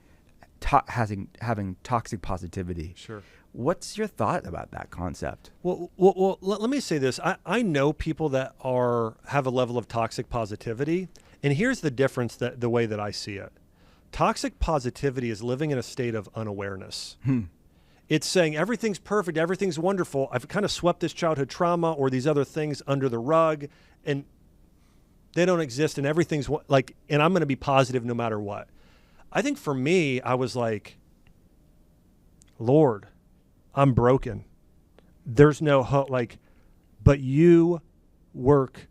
having toxic positivity. Sure. What's your thought about that concept? Well, let me say this. I know people that have a level of toxic positivity, and here's the difference, the way that I see it. Toxic positivity is living in a state of unawareness. It's saying everything's perfect, everything's wonderful. I've kind of swept this childhood trauma or these other things under the rug, and they don't exist, and everything's like, and I'm going to be positive no matter what. I think for me, I was like, Lord, I'm broken. There's no hope, but you work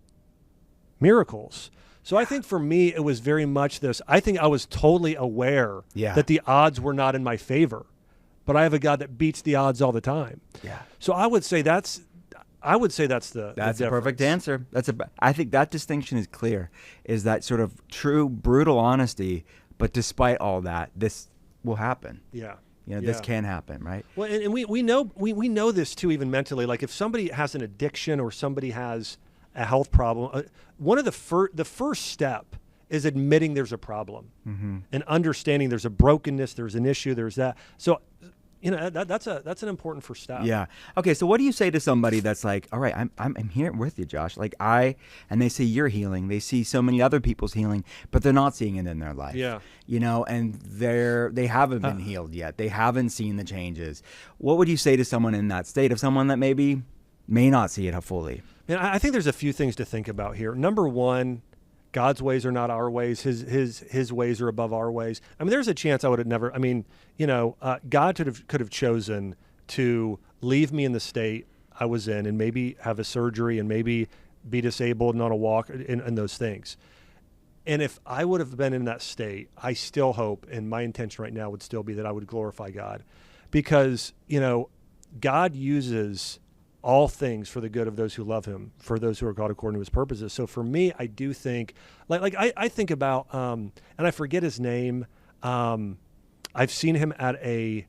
miracles. So I think for me, it was very much this. I think I was totally aware that the odds were not in my favor, but I have a God that beats the odds all the time. Yeah. So I would say that's the a perfect answer. I think that distinction is clear, is that sort of true, brutal honesty, but despite all that, this will happen. Yeah. You know, this can happen, right? Well, and we know this too, even mentally. Like if somebody has an addiction or somebody has a health problem, one of the first step is admitting there's a problem and understanding there's a brokenness, there's an issue, there's that. So, you know, that's an important first step. Yeah. Okay. So what do you say to somebody that's like, all right, I'm here with you, Josh. Like and they see you're healing, they see so many other people's healing, but they're not seeing it in their life. Yeah. You know, and they haven't been healed yet. They haven't seen the changes. What would you say to someone in that state, of someone that maybe may not see it fully? And I think there's a few things to think about here. Number one, God's ways are not our ways. His ways are above our ways. I mean, there's a chance I would have never. I mean, you know, God could have chosen to leave me in the state I was in, and maybe have a surgery, and maybe be disabled, not a walk, and those things. And if I would have been in that state, I still hope, and my intention right now would still be that I would glorify God, because you know, God uses all things for the good of those who love him, for those who are called according to his purposes. So for me, I do think, I think about, and I forget his name. I've seen him at a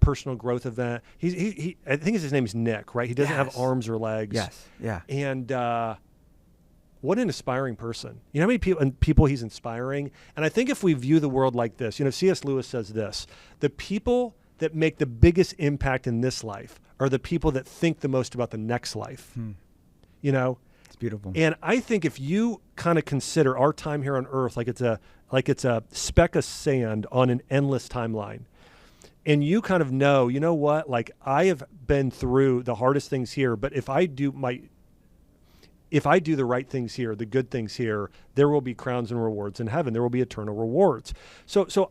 personal growth event. He I think his name is Nick, right? He doesn't have arms or legs. Yes. Yeah. And what an inspiring person. You know how many people he's inspiring? And I think if we view the world like this, you know, C.S. Lewis says this: the people that make the biggest impact in this life are the people that think the most about the next life. You know, beautiful. And I think if you kind of consider our time here on Earth like it's a speck of sand on an endless timeline, and you kind of know, you know what, like I have been through the hardest things here, but if I do the right things here, the good things here, there will be crowns and rewards in heaven. There will be eternal rewards. So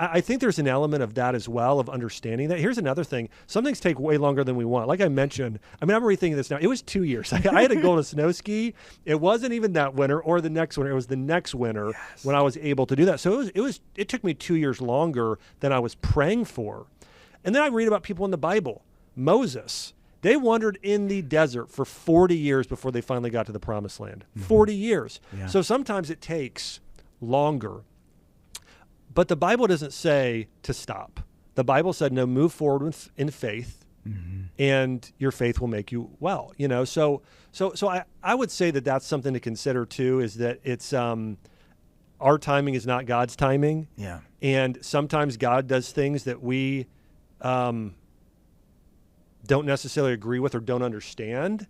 I think there's an element of that as well, of understanding that. Here's another thing. Some things take way longer than we want. Like I mentioned, I'm rethinking this now. It was 2 years. I had to go to snow ski. It wasn't even that winter or the next winter. It was the next winter when I was able to do that. So it took me 2 years longer than I was praying for. And then I read about people in the Bible. Moses, they wandered in the desert for 40 years before they finally got to the promised land. 40 years. Yeah. So sometimes it takes longer. But the Bible doesn't say to stop. The Bible said, no, move forward in faith, and your faith will make you well. You know, so I would say that that's something to consider too. Is that it's our timing is not God's timing. Yeah. And sometimes God does things that we don't necessarily agree with or don't understand.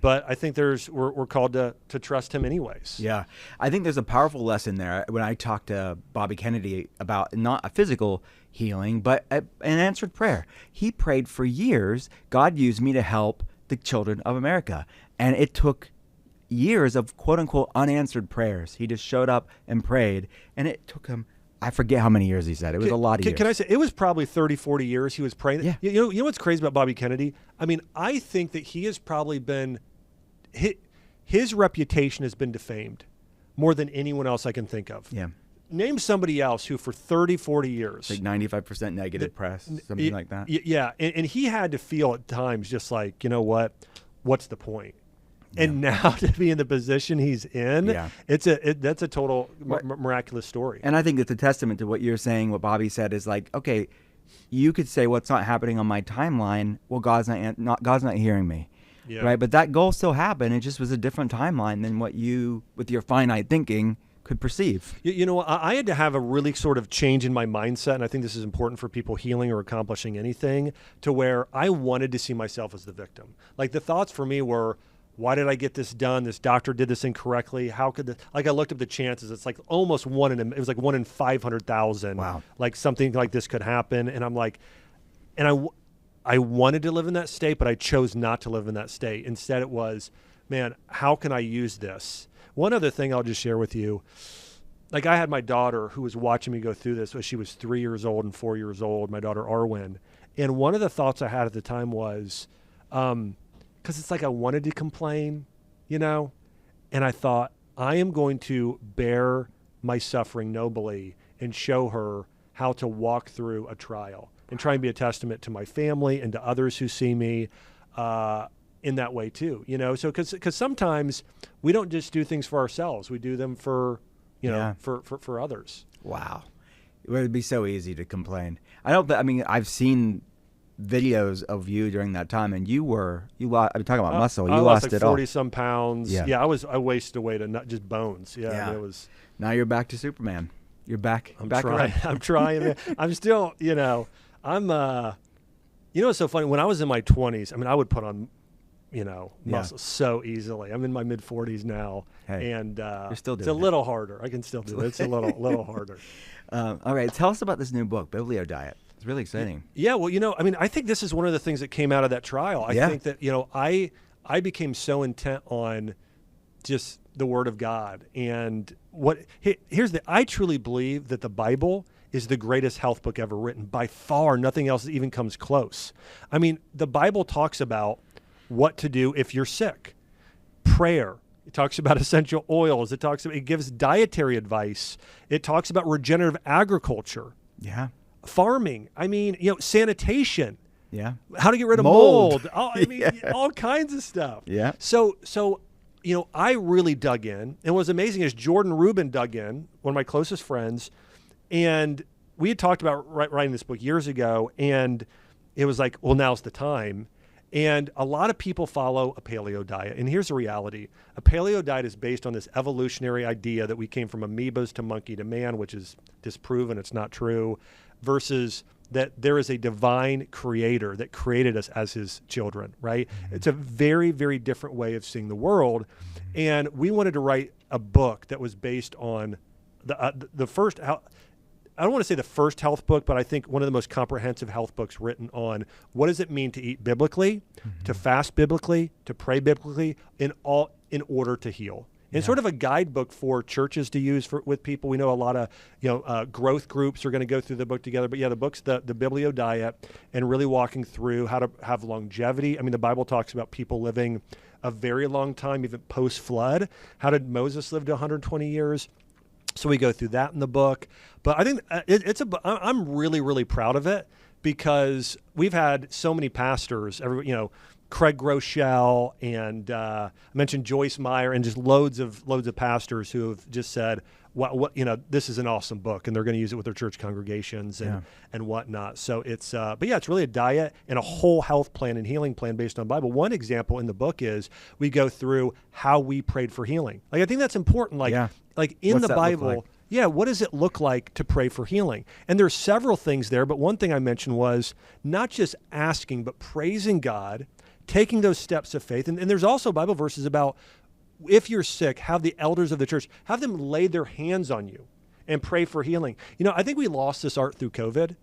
But I think we're called to trust him anyways. Yeah. I think there's a powerful lesson there when I talked to Bobby Kennedy about not a physical healing, but an answered prayer. He prayed for years. God used me to help the children of America. And it took years of quote unquote unanswered prayers. He just showed up and prayed, and it took him, I forget how many years he said. It was a lot of years. Can I say, it was probably 30, 40 years he was praying. Yeah. You know what's crazy about Bobby Kennedy? I mean, I think that he has probably been, his reputation has been defamed more than anyone else I can think of. Yeah. Name somebody else who for 30, 40 years. Like 95% negative press, something like that. Yeah. And he had to feel at times just like, you know what? What's the point? And now to be in the position he's in, that's a total miraculous story. And I think it's a testament to what you're saying. What Bobby said is like, okay, you could say what's not happening on my timeline. Well, God's not hearing me, right? But that goal still happened. It just was a different timeline than what you, with your finite thinking, could perceive. You know, I had to have a really sort of change in my mindset, and I think this is important for people healing or accomplishing anything, to where I wanted to see myself as the victim. Like the thoughts for me were, why did I get this done? This doctor did this incorrectly. How could this? Like I looked up the chances. It's like almost it was like 1 in 500,000. Wow. Like something like this could happen. And I'm like, and I wanted to live in that state, but I chose not to live in that state. Instead it was, man, how can I use this? One other thing I'll just share with you. Like I had my daughter who was watching me go through this when she was 3 years old and 4 years old, my daughter Arwen. And one of the thoughts I had at the time was, because it's like I wanted to complain, you know, and I thought, I am going to bear my suffering nobly and show her how to walk through a trial and try and be a testament to my family and to others who see me in that way too, you know. So because sometimes we don't just do things for ourselves. We do them for, you know, for others. Wow. It would be so easy to complain. I've seen videos of you during that time, and I'm talking about muscle. You lost like it all. 40 some pounds. Yeah, I wasted away to not just bones. Yeah. I mean, it was. Now you're back to Superman. You're back. I'm trying. Man. I'm still, you know, it's so funny. When I was in my 20s, I mean, I would put on, you know, muscle so easily. I'm in my mid 40s now, and you're still doing it's a little harder. I can still do it. It's a little harder. All right, tell us about this new book, Biblio Diet. It's really exciting. Yeah, well, you know, I mean, I think this is one of the things that came out of that trial. I think that, you know, I became so intent on just the Word of God. And I truly believe that the Bible is the greatest health book ever written. By far, nothing else even comes close. I mean, the Bible talks about what to do if you're sick. Prayer. It talks about essential oils. It gives dietary advice. It talks about regenerative agriculture. Yeah. Farming. I mean, you know, sanitation. Yeah. How to get rid of mold. All kinds of stuff. Yeah. So, you know, I really dug in. And what's amazing is Jordan Rubin dug in, one of my closest friends, and we had talked about writing this book years ago, and it was like, well, now's the time. And a lot of people follow a paleo diet. And here's the reality. A paleo diet is based on this evolutionary idea that we came from amoebas to monkey to man, which is disproven. It's not true. Versus that there is a divine creator that created us as his children, right? It's a very, very different way of seeing the world. And we wanted to write a book that was based on the first, I don't want to say the first health book, but I think one of the most comprehensive health books written on what does it mean to eat biblically, to fast biblically, to pray biblically, in order to heal. And sort of a guidebook for churches to use with people. We know a lot of growth groups are going to go through the book together. But the book's the Biblio Diet, and really walking through how to have longevity. I mean, the Bible talks about people living a very long time, even post-flood. How did Moses live to 120 years? So we go through that in the book. But I think I'm really, really proud of it, because we've had so many pastors, Craig Groeschel, and I mentioned Joyce Meyer, and just loads of pastors who have just said, this is an awesome book, and they're going to use it with their church congregations and whatnot. So it's, it's really a diet and a whole health plan and healing plan based on Bible. One example in the book is we go through how we prayed for healing. Like, I think that's important. Like in What's the Bible, what does it look like to pray for healing? And there's several things there, but one thing I mentioned was not just asking, but praising God, taking those steps of faith. And there's also Bible verses about, if you're sick, have the elders of the church, have them lay their hands on you and pray for healing. I think we lost this art through COVID,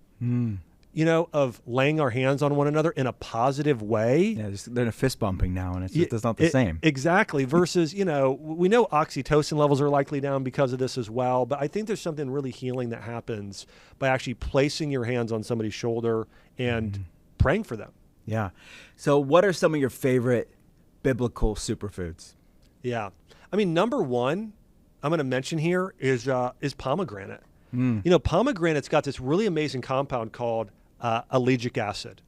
of laying our hands on one another in a positive way. Yeah, they're in a fist bumping now, and it's not the same. Exactly. Versus, we know oxytocin levels are likely down because of this as well. But I think there's something really healing that happens by actually placing your hands on somebody's shoulder and praying for them. Yeah. So what are some of your favorite biblical superfoods? Yeah. I mean, number one I'm going to mention here is pomegranate. Pomegranate's got this really amazing compound called allegic acid.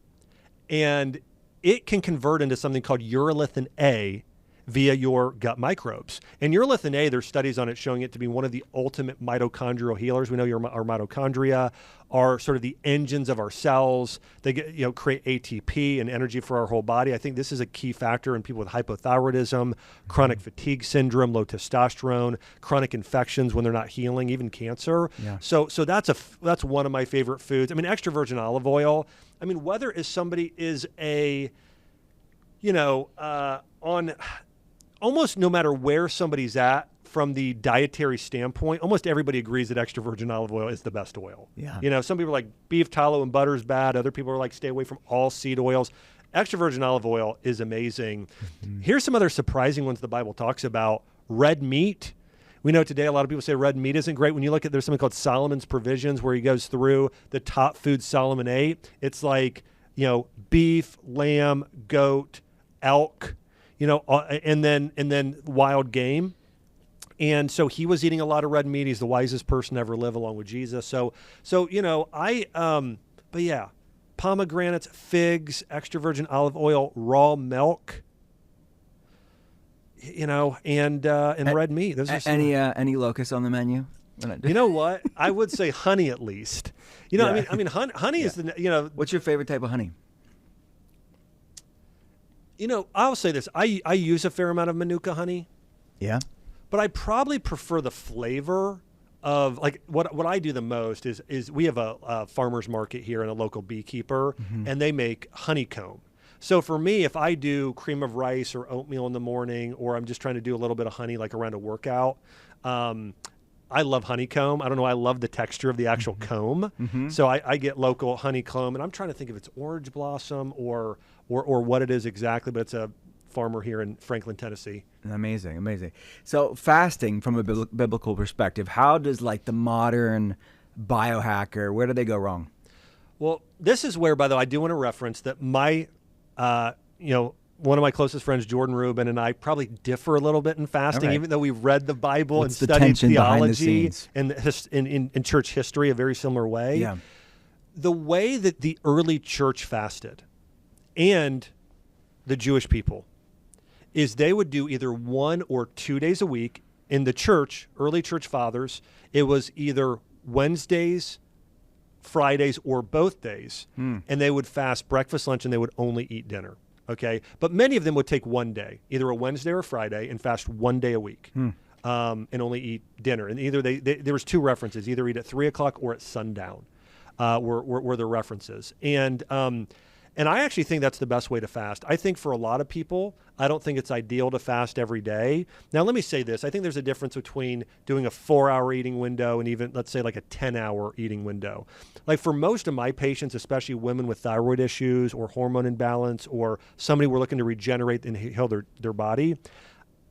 And it can convert into something called urolithin A via your gut microbes. And urolithin A, there's studies on it showing it to be one of the ultimate mitochondrial healers. We know our mitochondria are sort of the engines of our cells. They create ATP and energy for our whole body. I think this is a key factor in people with hypothyroidism, chronic fatigue syndrome, low testosterone, chronic infections when they're not healing, even cancer. Yeah. So that's one of my favorite foods. I mean, extra virgin olive oil. I mean, whether somebody is on almost no matter where somebody's at from the dietary standpoint, almost everybody agrees that extra virgin olive oil is the best oil. Yeah. Some people are like beef tallow and butter is bad. Other people are like stay away from all seed oils. Extra virgin olive oil is amazing. Here's some other surprising ones the Bible talks about. Red meat. We know today a lot of people say red meat isn't great. When you look at, there's something called Solomon's Provisions where he goes through the top foods Solomon ate. It's like, beef, lamb, goat, elk, and then wild game. And so he was eating a lot of red meat. He's the wisest person to ever live along with Jesus. So pomegranates, figs, extra virgin olive oil, raw milk, and red meat. Those are any locusts on the menu? You know what? I would say honey at least. I mean, honey is What's your favorite type of honey? I'll say this. I use a fair amount of Manuka honey. Yeah. But I probably prefer the flavor of, like, what I do the most is we have a farmer's market here and a local beekeeper, and they make honeycomb. So for me, if I do cream of rice or oatmeal in the morning, or I'm just trying to do a little bit of honey like around a workout, I love honeycomb. I don't know. I love the texture of the actual comb. So I get local honeycomb, and I'm trying to think if it's orange blossom or what it is exactly, but it's a farmer here in Franklin, Tennessee. Amazing. So fasting from a biblical perspective, how does the modern biohacker, where do they go wrong? Well, this is where, by the way, I do want to reference that my, one of my closest friends, Jordan Rubin, and I probably differ a little bit in fasting, even though we've read the Bible and studied theology and in church history a very similar way. Yeah. The way that the early church fasted and the Jewish people is they would do either 1 or 2 days a week. In the church, early church fathers, it was either Wednesdays, Fridays, or both days. And they would fast breakfast, lunch, and they would only eat dinner. Okay. But many of them would take one day, either a Wednesday or a Friday, and fast 1 day a week, and only eat dinner. And either there was 2 references, either eat at 3 o'clock or at sundown. were the references. And I actually think that's the best way to fast. I think for a lot of people, I don't think it's ideal to fast every day. Now, let me say this. I think there's a difference between doing a 4-hour eating window and even, let's say, like a 10-hour eating window. Like for most of my patients, especially women with thyroid issues or hormone imbalance or somebody we're looking to regenerate and heal their body,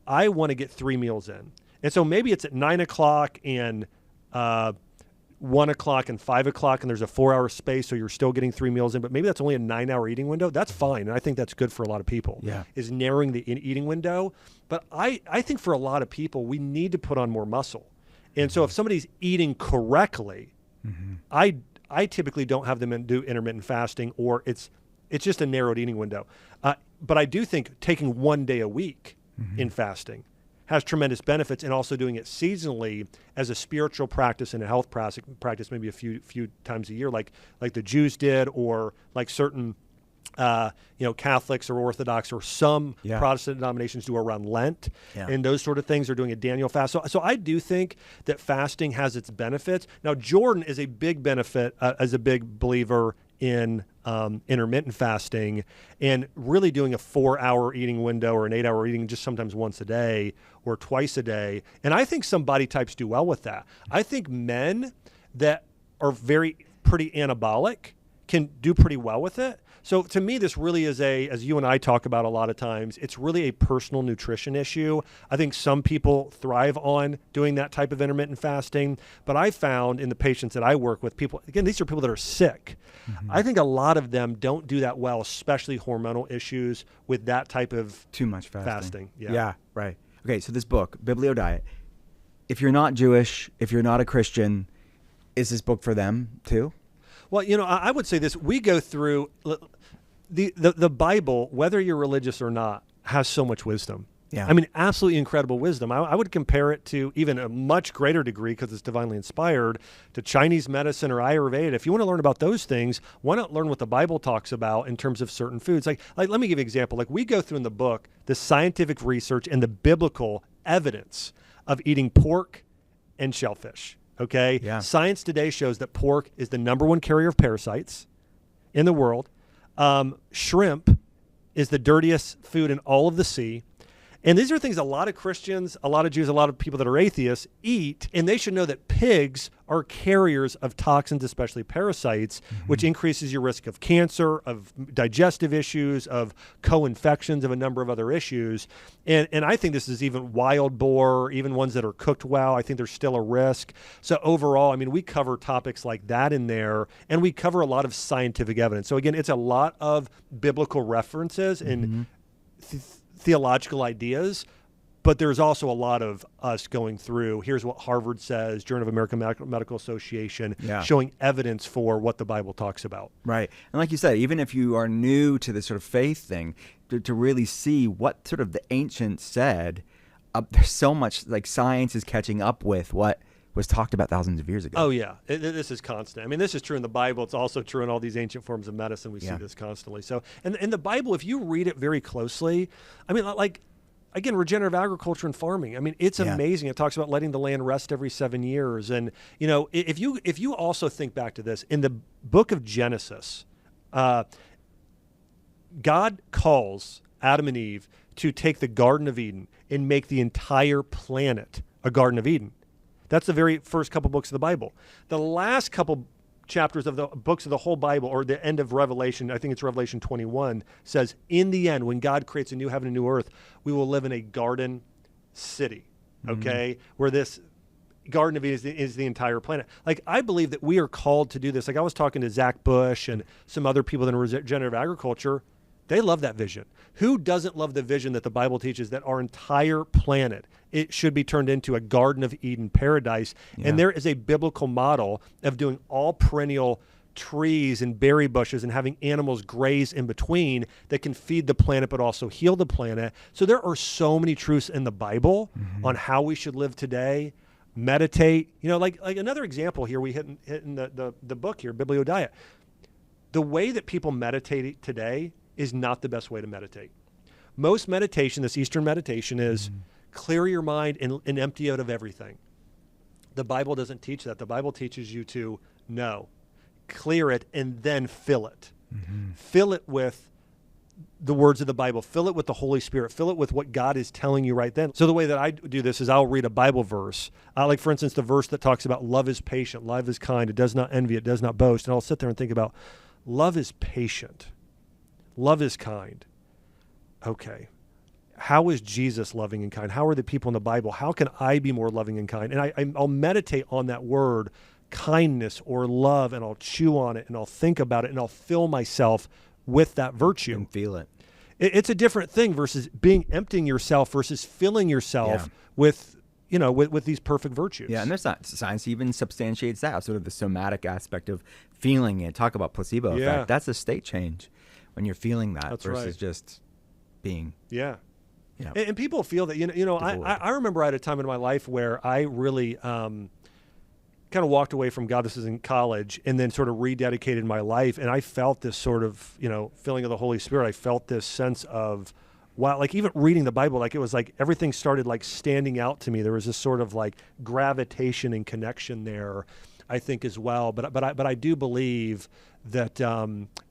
I want to get 3 meals in. And so maybe it's at 9 o'clock and 1 o'clock and 5 o'clock, and there's a 4-hour space, so you're still getting 3 meals in, but maybe that's only a 9-hour eating window. That's fine, and I think that's good for a lot of people, is narrowing the eating window. But I think for a lot of people, we need to put on more muscle. And so if somebody's eating correctly, I typically don't have them do intermittent fasting, or it's just a narrowed eating window. But I do think taking 1 day a week in fasting has tremendous benefits, and also doing it seasonally as a spiritual practice and a health practice maybe a few times a year, like the Jews did, or like certain Catholics or Orthodox or some Protestant denominations do around Lent, and those sort of things are doing a Daniel fast. So I do think that fasting has its benefits. Now, Jordan is a big benefit as a big believer in intermittent fasting and really doing a 4-hour eating window or an 8-hour eating just sometimes once a day or twice a day. And I think some body types do well with that. I think men that are pretty anabolic can do pretty well with it. So to me, this really is as you and I talk about a lot of times, it's really a personal nutrition issue. I think some people thrive on doing that type of intermittent fasting, but I found in the patients that I work with, these are people that are sick. I think a lot of them don't do that well, especially hormonal issues with that type of too much fasting. Yeah, right. Okay, so this book, Biblio Diet, if you're not Jewish, if you're not a Christian, is this book for them too? Well, I would say this. We go through the Bible, whether you're religious or not, has so much wisdom. Yeah. I mean, absolutely incredible wisdom. I would compare it to even a much greater degree, because it's divinely inspired, to Chinese medicine or Ayurveda. If you want to learn about those things, why not learn what the Bible talks about in terms of certain foods? Like let me give you an example. Like we go through in the book the scientific research and the biblical evidence of eating pork and shellfish. Okay. Yeah. Science today shows that pork is the #1 carrier of parasites in the world. Shrimp is the dirtiest food in all of the sea. And these are things a lot of Christians, a lot of Jews, a lot of people that are atheists eat, and they should know that pigs are carriers of toxins, especially parasites, which increases your risk of cancer, of digestive issues, of co-infections, of a number of other issues. And I think this is even wild boar, even ones that are cooked well. I think there's still a risk. So overall, I mean, we cover topics like that in there, and we cover a lot of scientific evidence. So again, it's a lot of biblical references and theological ideas, but there's also a lot of us going through, here's what Harvard says, Journal of American Medical Association, showing evidence for what the Bible talks about. Right. And like you said, even if you are new to this sort of faith thing, to really see what sort of the ancients said, there's so much, like, science is catching up with what was talked about thousands of years ago. Oh, yeah. This is constant. I mean, this is true in the Bible. It's also true in all these ancient forms of medicine. We see this constantly. So, and in the Bible, if you read it very closely, I mean, like, again, regenerative agriculture and farming. I mean, it's amazing. It talks about letting the land rest every 7 years. And, if you also think back to this, in the book of Genesis, God calls Adam and Eve to take the Garden of Eden and make the entire planet a Garden of Eden. That's the very first couple books of the Bible. The last couple chapters of the books of the whole Bible, or the end of Revelation, I think it's Revelation 21, says, in the end, when God creates a new heaven and new earth, we will live in a garden city, okay, where this Garden of Eden is the entire planet. Like, I believe that we are called to do this. Like, I was talking to Zach Bush and some other people in regenerative agriculture. They love that vision. Who doesn't love the vision that the Bible teaches that our entire planet, it should be turned into a Garden of Eden paradise? Yeah. And there is a biblical model of doing all perennial trees and berry bushes and having animals graze in between that can feed the planet but also heal the planet. So there are so many truths in the Bible on how we should live today. Meditate. Like another example here, we hit in the book here, Biblio Diet. The way that people meditate today is not the best way to meditate. Most meditation, this Eastern meditation, is clear your mind and empty out of everything. The Bible doesn't teach that. The Bible teaches you to know, clear it, and then fill it. Fill it with the words of the Bible, fill it with the Holy Spirit, fill it with what God is telling you right then. So the way that I do this is I'll read a Bible verse, like for instance, the verse that talks about love is patient, love is kind, it does not envy, it does not boast. And I'll sit there and think about love is patient, love is kind. Okay, how is Jesus loving and kind? How are the people in the Bible? How can I be more loving and kind? And I'll meditate on that word, kindness or love, and I'll chew on it and I'll think about it and I'll fill myself with that virtue. And feel it. It's a different thing versus emptying yourself versus filling yourself with, with these perfect virtues. Yeah, and there's not science even substantiates that, sort of the somatic aspect of feeling it. Talk about placebo effect. That's a state change when you're feeling that versus just being. Yeah. And people feel that, I remember I had a time in my life where I really kind of walked away from God. This is in college, and then sort of rededicated my life. And I felt this sort of, filling of the Holy Spirit. I felt this sense of, wow, like even reading the Bible, like it was like everything started like standing out to me. There was this sort of like gravitation and connection there, I think, as well. But I do believe that,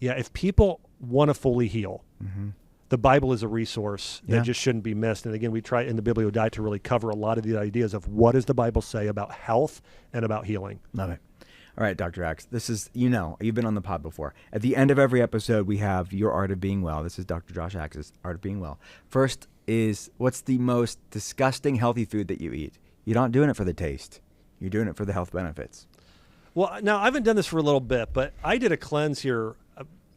if people want to fully heal, the Bible is a resource that just shouldn't be missed. And again, we try in the Biblio Diet to really cover a lot of the ideas of what does the Bible say about health and about healing. Love it. All right, Dr. Axe, this is, you've been on the pod before. At the end of every episode, we have Your Art of Being Well. This is Dr. Josh Axe's Art of Being Well. First is, what's the most disgusting healthy food that you eat? You're not doing it for the taste. You're doing it for the health benefits. Well, now I haven't done this for a little bit, but I did a cleanse here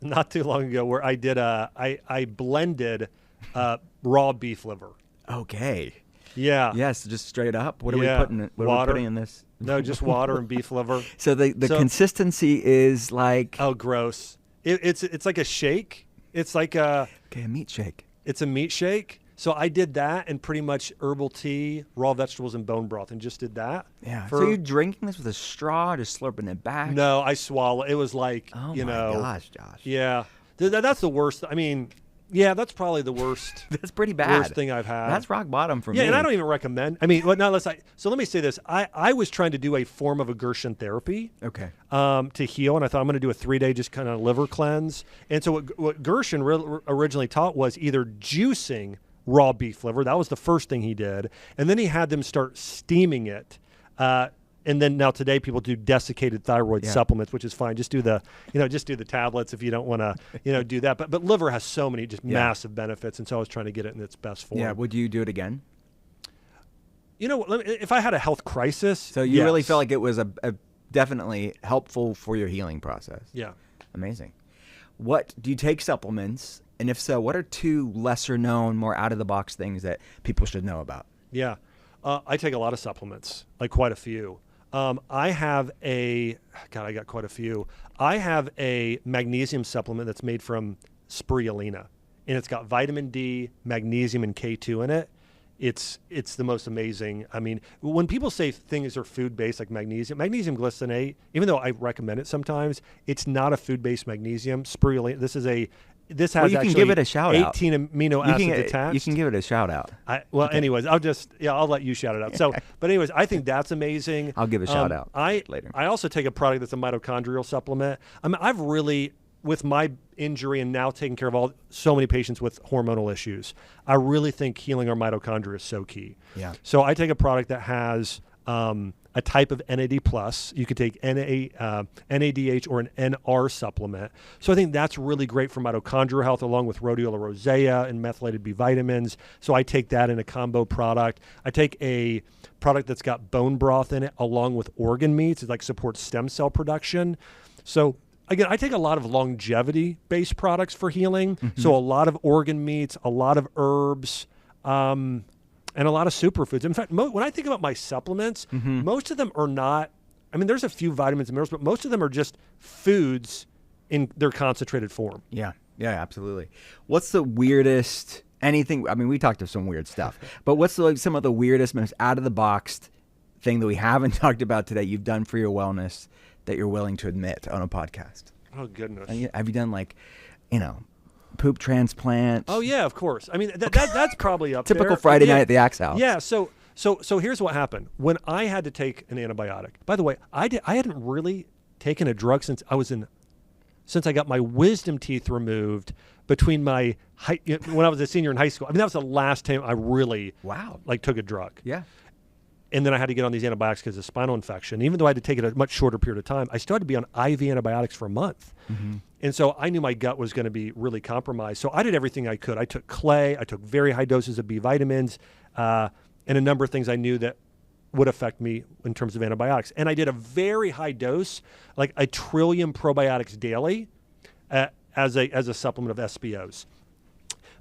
not too long ago where I did I blended raw beef liver. Okay. Yeah. Yes, just straight up. What are we putting? What are we putting in this? No, just water and beef liver. So the consistency is like, oh, gross. It's like a shake. It's like a meat shake. It's a meat shake. So I did that and pretty much herbal tea, raw vegetables, and bone broth, and just did that. Yeah. So you're drinking this with a straw, just slurping it back? No, I swallow. It was like, oh my gosh, Josh. Yeah. That's the worst. I mean, yeah, that's probably the worst. That's pretty bad. Worst thing I've had. That's rock bottom for me. Yeah, and I don't even recommend. I mean, so let me say this. I was trying to do a form of aggression therapy. Okay. To heal, and I thought I'm going to do a 3-day just kind of liver cleanse. And so what Gershon originally taught was either juicing raw beef liver. That was the first thing he did. And then he had them start steaming it. And then now today people do desiccated thyroid supplements, which is fine. Just do the tablets if you don't want to, do that. But liver has so many just massive benefits. And so I was trying to get it in its best form. Yeah. Would you do it again? If I had a health crisis. So you really felt like it was a definitely helpful for your healing process. Yeah. Amazing. What do you take supplements? And if so, what are 2 lesser known, more out of the box things that people should know about? Yeah. I take a lot of supplements, like quite a few. I have I got quite a few. I have a magnesium supplement that's made from spirulina, and it's got vitamin D, magnesium, and K2 in it. It's the most amazing. I mean, when people say things are food-based, like magnesium glycinate, even though I recommend it sometimes, it's not a food-based magnesium. Spirulina, this has you can give it a shout 18 out. amino acids attached. You can give it a shout out. Anyways, I'll let you shout it out. So, but anyways, I think that's amazing. I'll give a shout out later. I also take a product that's a mitochondrial supplement. I mean, I've really, with my injury and now taking care of so many patients with hormonal issues, I really think healing our mitochondria is so key. Yeah. So I take a product that has a type of NAD+. You could take NADH or an NR supplement. So I think that's really great for mitochondrial health, along with rhodiola rosea and methylated B vitamins. So I take that in a combo product. I take a product that's got bone broth in it, along with organ meats. It supports stem cell production. So again, I take a lot of longevity-based products for healing. Mm-hmm. So a lot of organ meats, a lot of herbs, and a lot of superfoods. In fact, when I think about my supplements, most of them are not, there's a few vitamins and minerals, but most of them are just foods in their concentrated form. Yeah, absolutely. What's the weirdest, we talked of some weird stuff, but what's some of the weirdest, most out-of-the-box thing that we haven't talked about today you've done for your wellness that you're willing to admit on a podcast? Oh, goodness. Have you done poop transplant? Oh yeah, of course. That's probably up Typical there. Friday night at the Axe House. Yeah. So here's what happened when I had to take an antibiotic. By the way, I hadn't really taken a drug since I got my wisdom teeth removed between when I was a senior in high school. I mean, that was the last time I really took a drug. Yeah. And then I had to get on these antibiotics because of spinal infection. Even though I had to take it a much shorter period of time, I still had to be on IV antibiotics for a month. Mm-hmm. And so I knew my gut was going to be really compromised. So I did everything I could. I took clay. I took very high doses of B vitamins and a number of things I knew that would affect me in terms of antibiotics. And I did a very high dose, like 1 trillion probiotics daily as a supplement of SBOs.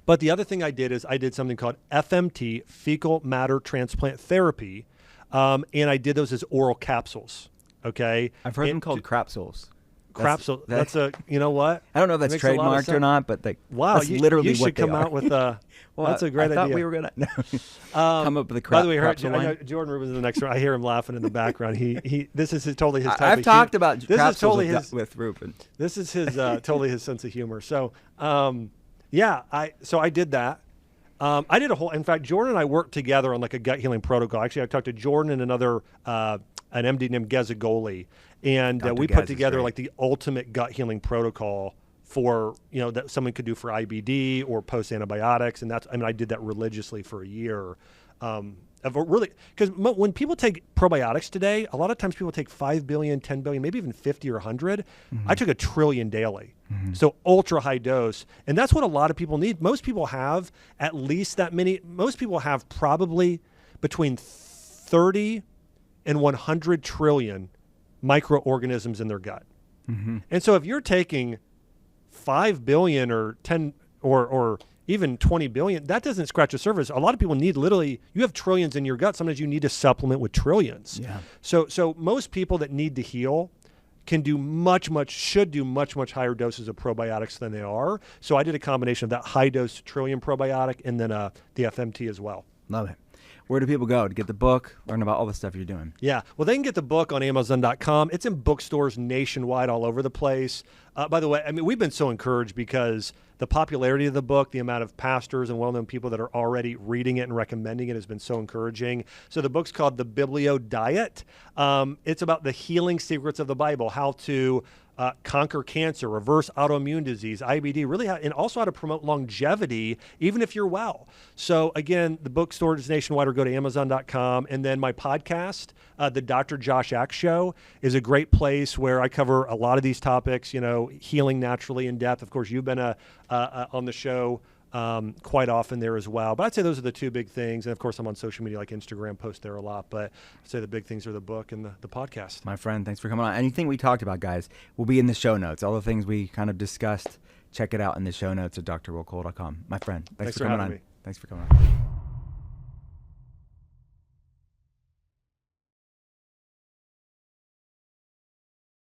But the other thing I did is I did something called FMT, fecal matter transplant therapy. And I did those as oral capsules. Okay. I've heard them called crapsules. Crapsule. That's you know what? I don't know if that's trademarked or not, but that's literally you should what they come are. out with a. Well, that's a great idea. I thought we were going to come up with a crapsule. By the way, I know Jordan Rubin's in the next room. I hear him laughing in the background. This is totally his type I've of talked about crapsules totally with Rubin. This is his totally his sense of humor. So, I did that. I did in fact, Jordan and I worked together on like a gut healing protocol. Actually, I talked to Jordan and another, an MD named Gezagoli, and we put together like the ultimate gut healing protocol for, that someone could do for IBD or post antibiotics. And I did that religiously for a year. Because when people take probiotics today, a lot of times people take 5 billion, 10 billion, maybe even 50 or 100. Mm-hmm. I took 1 trillion daily. Mm-hmm. So ultra high dose. And that's what a lot of people need. Most people have at least that many. Most people have probably between 30 and 100 trillion microorganisms in their gut. Mm-hmm. And so if you're taking 5 billion or 10 or even 20 billion, that doesn't scratch the surface. A lot of people need you have trillions in your gut. Sometimes you need to supplement with trillions. Yeah. So most people that need to heal should do much higher doses of probiotics than they are. So I did a combination of that high dose trillion probiotic and then the FMT as well. Love it. Where do people go to get the book, learn about all the stuff you're doing? Yeah. Well, they can get the book on Amazon.com. It's in bookstores nationwide all over the place. By the way, we've been so encouraged because the popularity of the book, the amount of pastors and well-known people that are already reading it and recommending it has been so encouraging. So the book's called The Biblio Diet. It's about the healing secrets of the Bible, how to conquer cancer, reverse autoimmune disease, IBD, and also how to promote longevity, even if you're well. So again, the bookstore is nationwide, or go to Amazon.com. And then my podcast, the Dr. Josh Axe Show, is a great place where I cover a lot of these topics, healing naturally in depth. Of course, you've been on the show quite often there as well. But I'd say those are the two big things. And of course, I'm on social media like Instagram, post there a lot. But I'd say the big things are the book and the podcast. My friend, thanks for coming on. Anything we talked about, guys, will be in the show notes. All the things we kind of discussed, check it out in the show notes at drwillcole.com. My friend, thanks for coming on. Me. Thanks for coming on.